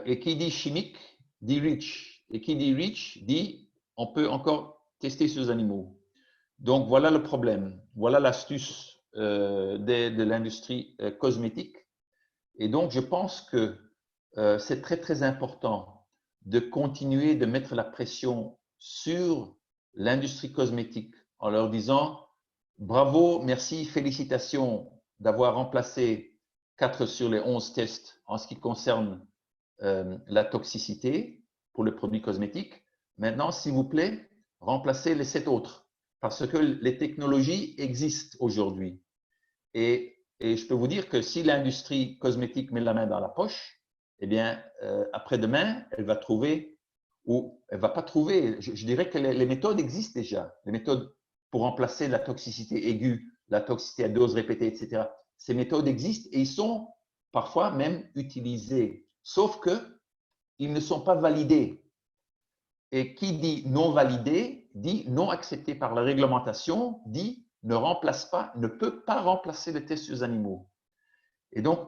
Et qui dit chimique dit rich. Et qui dit rich dit on peut encore tester sur les animaux. Donc voilà le problème. Voilà l'astuce de l'industrie cosmétique. Et donc je pense que c'est très très important de continuer de mettre la pression sur l'industrie cosmétique en leur disant bravo, merci, félicitations d'avoir remplacé 4 sur les 11 tests en ce qui concerne la toxicité pour les produits cosmétiques. Maintenant, s'il vous plaît, remplacez les 7 autres parce que les technologies existent aujourd'hui. Et je peux vous dire que si l'industrie cosmétique met la main dans la poche, eh bien, après-demain, elle va trouver, ou elle ne va pas trouver, je dirais que les méthodes existent déjà, les méthodes pour remplacer la toxicité aiguë, la toxicité à dose répétée, etc. Ces méthodes existent et ils sont parfois même utilisés, sauf qu'ils ne sont pas validés. Et qui dit non validé, dit non accepté par la réglementation, dit ne remplace pas, ne peut pas remplacer les tests sur les animaux. Et donc,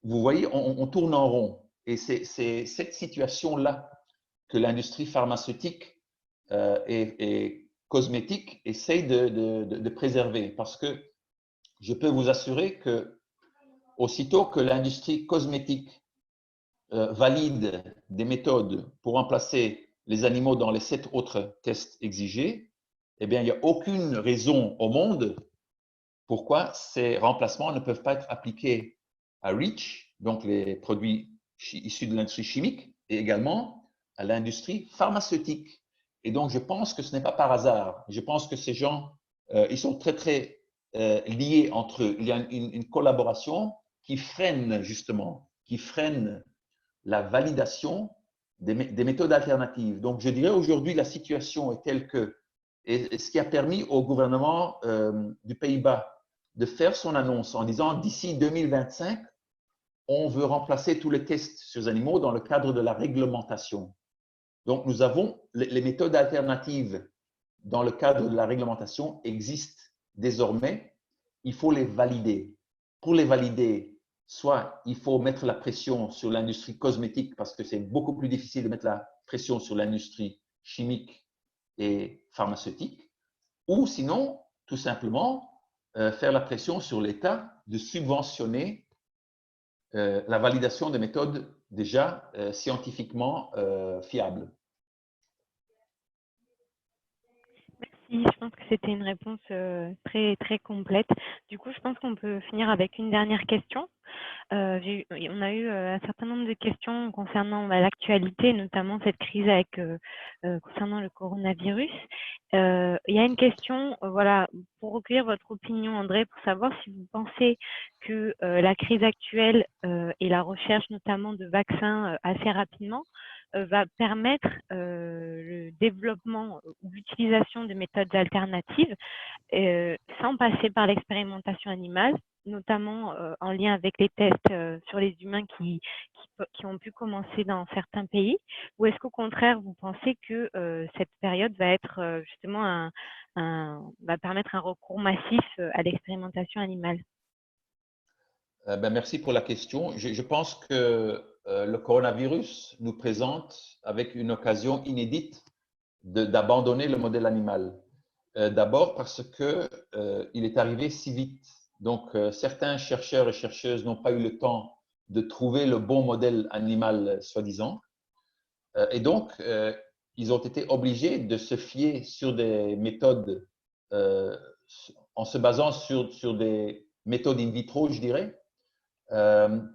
vous voyez, on tourne en rond. Et c'est cette situation-là que l'industrie pharmaceutique et cosmétique essaye de préserver. Parce que je peux vous assurer que aussitôt que l'industrie cosmétique valide des méthodes pour remplacer les animaux dans les 7 autres tests exigés, eh bien, il n'y a aucune raison au monde pourquoi ces remplacements ne peuvent pas être appliqués à REACH, donc les produits issus de l'industrie chimique, et également à l'industrie pharmaceutique. Et donc, je pense que ce n'est pas par hasard. Je pense que ces gens, ils sont très, très liés entre eux. Il y a une collaboration qui freine justement, qui freine la validation des méthodes alternatives. Donc, je dirais aujourd'hui, la situation est telle que, et ce qui a permis au gouvernement du Pays-Bas de faire son annonce en disant d'ici 2025, on veut remplacer tous les tests sur les animaux dans le cadre de la réglementation. Donc, nous avons les méthodes alternatives dans le cadre de la réglementation existent désormais. Il faut les valider. Pour les valider, soit il faut mettre la pression sur l'industrie cosmétique parce que c'est beaucoup plus difficile de mettre la pression sur l'industrie chimique et pharmaceutique, ou sinon, tout simplement, faire la pression sur l'État de subventionner la validation des méthodes déjà scientifiquement fiables. Merci, je pense que c'était une réponse très, très complète. Du coup, je pense qu'on peut finir avec une dernière question. On a eu un certain nombre de questions concernant l'actualité, notamment cette crise concernant le coronavirus. Il y a une question, voilà, pour recueillir votre opinion, André, pour savoir si vous pensez que la crise actuelle et la recherche notamment de vaccins assez rapidement va permettre le développement ou l'utilisation de méthodes alternatives sans passer par l'expérimentation animale, notamment en lien avec les tests sur les humains qui ont pu commencer dans certains pays, ou est-ce qu'au contraire, vous pensez que cette période va être justement va permettre un recours massif à l'expérimentation animale? Merci pour la question. Je pense que le coronavirus nous présente avec une occasion inédite d'abandonner le modèle animal. D'abord parce qu'il est arrivé si vite. Donc, certains chercheurs et chercheuses n'ont pas eu le temps de trouver le bon modèle animal, soi-disant. Et donc, ils ont été obligés de se fier sur des méthodes, en se basant sur des méthodes in vitro, je dirais,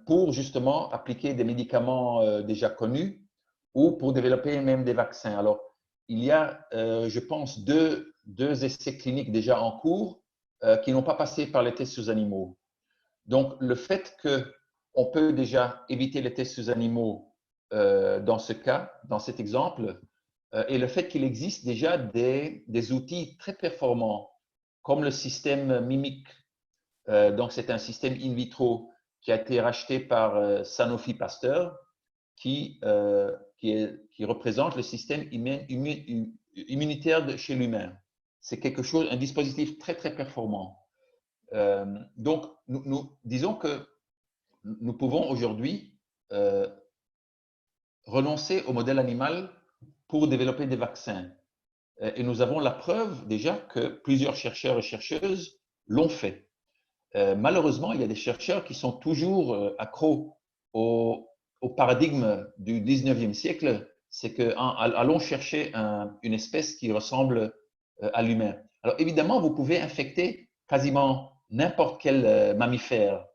pour justement appliquer des médicaments déjà connus ou pour développer même des vaccins. Alors, il y a, je pense, deux essais cliniques déjà en cours qui n'ont pas passé par les tests sur animaux. Donc, le fait qu'on peut déjà éviter les tests sur animaux dans ce cas, dans cet exemple, et le fait qu'il existe déjà des outils très performants, comme le système Mimic. Donc, c'est un système in vitro qui a été racheté par Sanofi Pasteur, qui représente le système immunitaire chez l'humain. C'est quelque chose, un dispositif très, très performant. Donc, disons que nous pouvons aujourd'hui renoncer au modèle animal pour développer des vaccins. Et nous avons la preuve déjà que plusieurs chercheurs et chercheuses l'ont fait. Malheureusement, il y a des chercheurs qui sont toujours accros au paradigme du 19e siècle, c'est que allons chercher une espèce qui ressemble à l'humain. Alors évidemment, vous pouvez infecter quasiment n'importe quel mammifère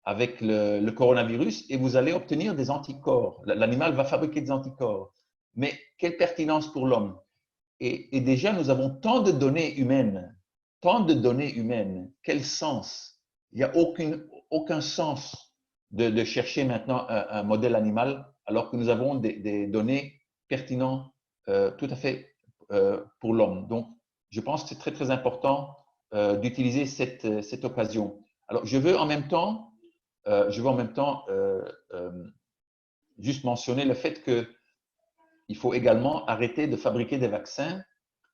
avec le coronavirus et vous allez obtenir des anticorps. L'animal va fabriquer des anticorps. Mais quelle pertinence pour l'homme? Et déjà, nous avons tant de données humaines, quel sens? Il n'y a aucun sens de chercher maintenant un modèle animal alors que nous avons des données pertinentes tout à fait pour l'homme. Donc, je pense que c'est très, très important d'utiliser cette occasion. Alors, je veux en même temps juste mentionner le fait qu'il faut également arrêter de fabriquer des vaccins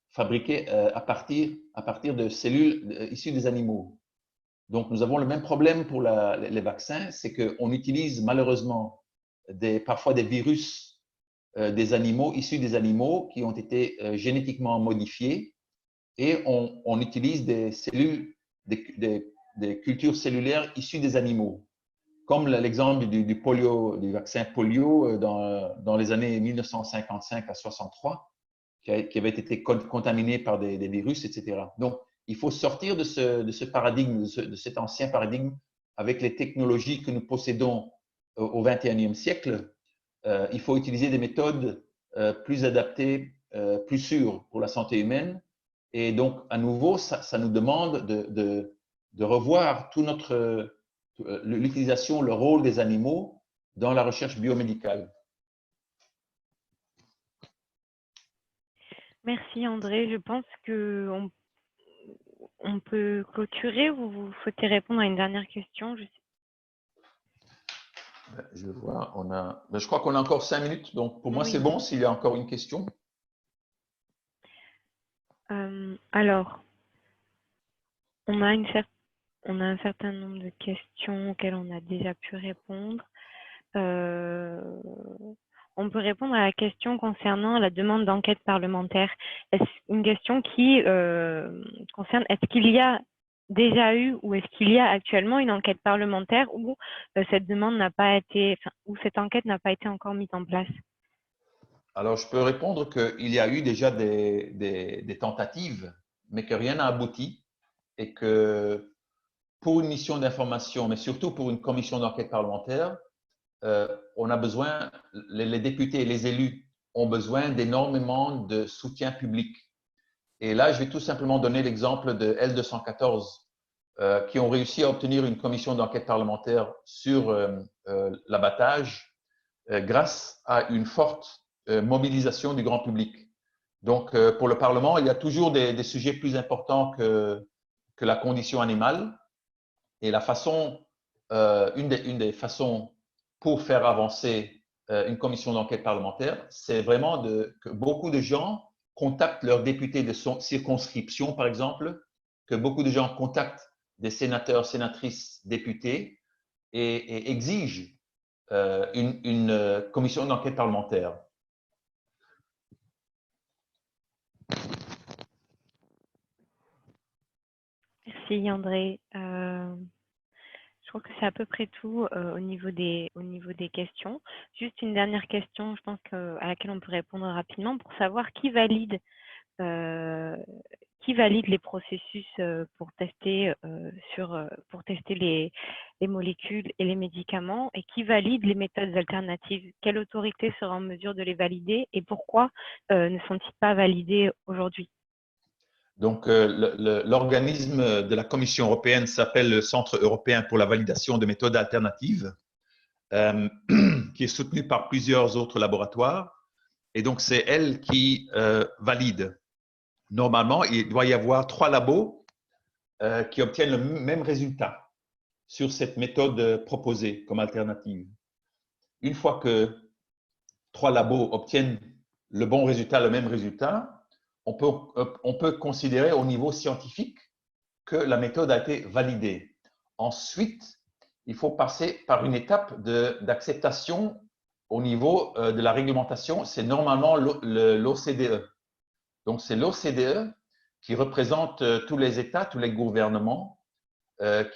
fabriqués à partir de cellules issues des animaux. Donc, nous avons le même problème pour les vaccins, c'est qu'on utilise malheureusement parfois des virus des animaux, issus des animaux qui ont été génétiquement modifiés et on utilise des cellules, des cultures cellulaires issues des animaux. comme l'exemple du polio, du vaccin polio dans les années 1955 à 63, qui avait été contaminé par des virus, etc. Donc, il faut sortir de ce paradigme, de cet ancien paradigme avec les technologies que nous possédons au XXIe siècle. Il faut utiliser des méthodes plus adaptées, plus sûres pour la santé humaine. Et donc, à nouveau, ça nous demande de revoir tout l'utilisation, le rôle des animaux dans la recherche biomédicale. Merci André. Je pense qu'on peut clôturer ou vous souhaitez répondre à une dernière question? Je vois, je crois qu'on a encore 5 minutes, donc pour moi Oui. c'est bon s'il y a encore une question. Alors, on a un certain nombre de questions auxquelles on a déjà pu répondre. On peut répondre à la question concernant la demande d'enquête parlementaire. Est-ce une question qui concerne, est-ce qu'il y a déjà eu ou est-ce qu'il y a actuellement une enquête parlementaire où cette demande n'a pas été, où cette enquête n'a pas été encore mise en place? Alors, je peux répondre qu'il y a eu déjà des tentatives, mais que rien n'a abouti et que pour une mission d'information, mais surtout pour une commission d'enquête parlementaire, on a besoin, les députés et les élus ont besoin d'énormément de soutien public. Et là, je vais tout simplement donner l'exemple de L214, qui ont réussi à obtenir une commission d'enquête parlementaire sur l'abattage grâce à une forte mobilisation du grand public. Donc, pour le Parlement, il y a toujours des sujets plus importants que la condition animale. Et la façon, une des façons pour faire avancer une commission d'enquête parlementaire, c'est vraiment que beaucoup de gens contactent leurs députés de circonscription, par exemple, que beaucoup de gens contactent des sénateurs, sénatrices, députés et exigent une commission d'enquête parlementaire. Merci André. Je crois que c'est à peu près tout au niveau des questions. Juste une dernière question, je pense à laquelle on peut répondre rapidement pour savoir qui valide les processus pour tester les molécules et les médicaments et qui valide les méthodes alternatives. Quelle autorité sera en mesure de les valider et pourquoi ne sont-ils pas validés aujourd'hui? Donc, l'organisme de la Commission européenne s'appelle le Centre européen pour la validation de méthodes alternatives, qui est soutenu par plusieurs autres laboratoires. Et donc, c'est elle qui valide. Normalement, il doit y avoir 3 labos qui obtiennent le même résultat sur cette méthode proposée comme alternative. Une fois que 3 labos obtiennent le bon résultat, le même résultat, on peut considérer au niveau scientifique que la méthode a été validée. Ensuite, il faut passer par une étape d'acceptation au niveau de la réglementation. C'est normalement l'OCDE. Donc, c'est l'OCDE qui représente tous les États, tous les gouvernements,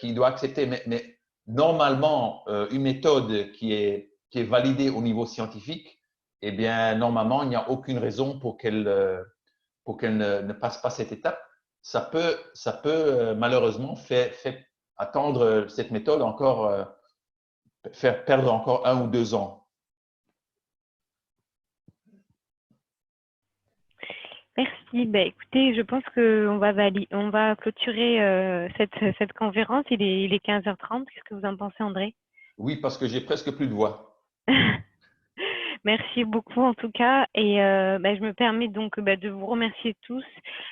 qui doit accepter. Mais normalement, une méthode qui est validée au niveau scientifique, eh bien, normalement, il n'y a aucune raison pour qu'elle ne passe pas cette étape. Ça peut malheureusement faire attendre cette méthode encore, faire perdre encore 1 ou 2 ans. Merci. Ben, écoutez, je pense qu'on va clôturer cette conférence. Il est 15h30. Qu'est-ce que vous en pensez, André? Oui, parce que j'ai presque plus de voix. Merci beaucoup en tout cas et je me permets donc de vous remercier tous.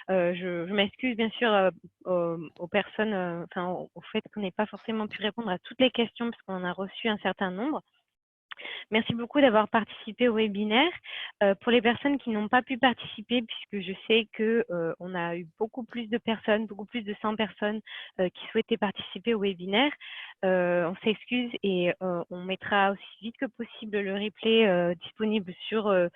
Je m'excuse bien sûr aux personnes, au fait qu'on n'ait pas forcément pu répondre à toutes les questions parce qu'on en a reçu un certain nombre. Merci beaucoup d'avoir participé au webinaire. Pour les personnes qui n'ont pas pu participer, puisque je sais qu'on a eu beaucoup plus de personnes, beaucoup plus de 100 personnes qui souhaitaient participer au webinaire, on s'excuse et on mettra aussi vite que possible le replay disponible sur le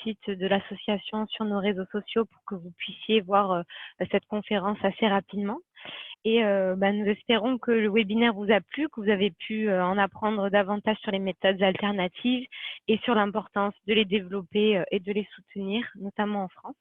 site de l'association, sur nos réseaux sociaux pour que vous puissiez voir cette conférence assez rapidement. Et nous espérons que le webinaire vous a plu, que vous avez pu en apprendre davantage sur les méthodes alternatives et sur l'importance de les développer et de les soutenir, notamment en France.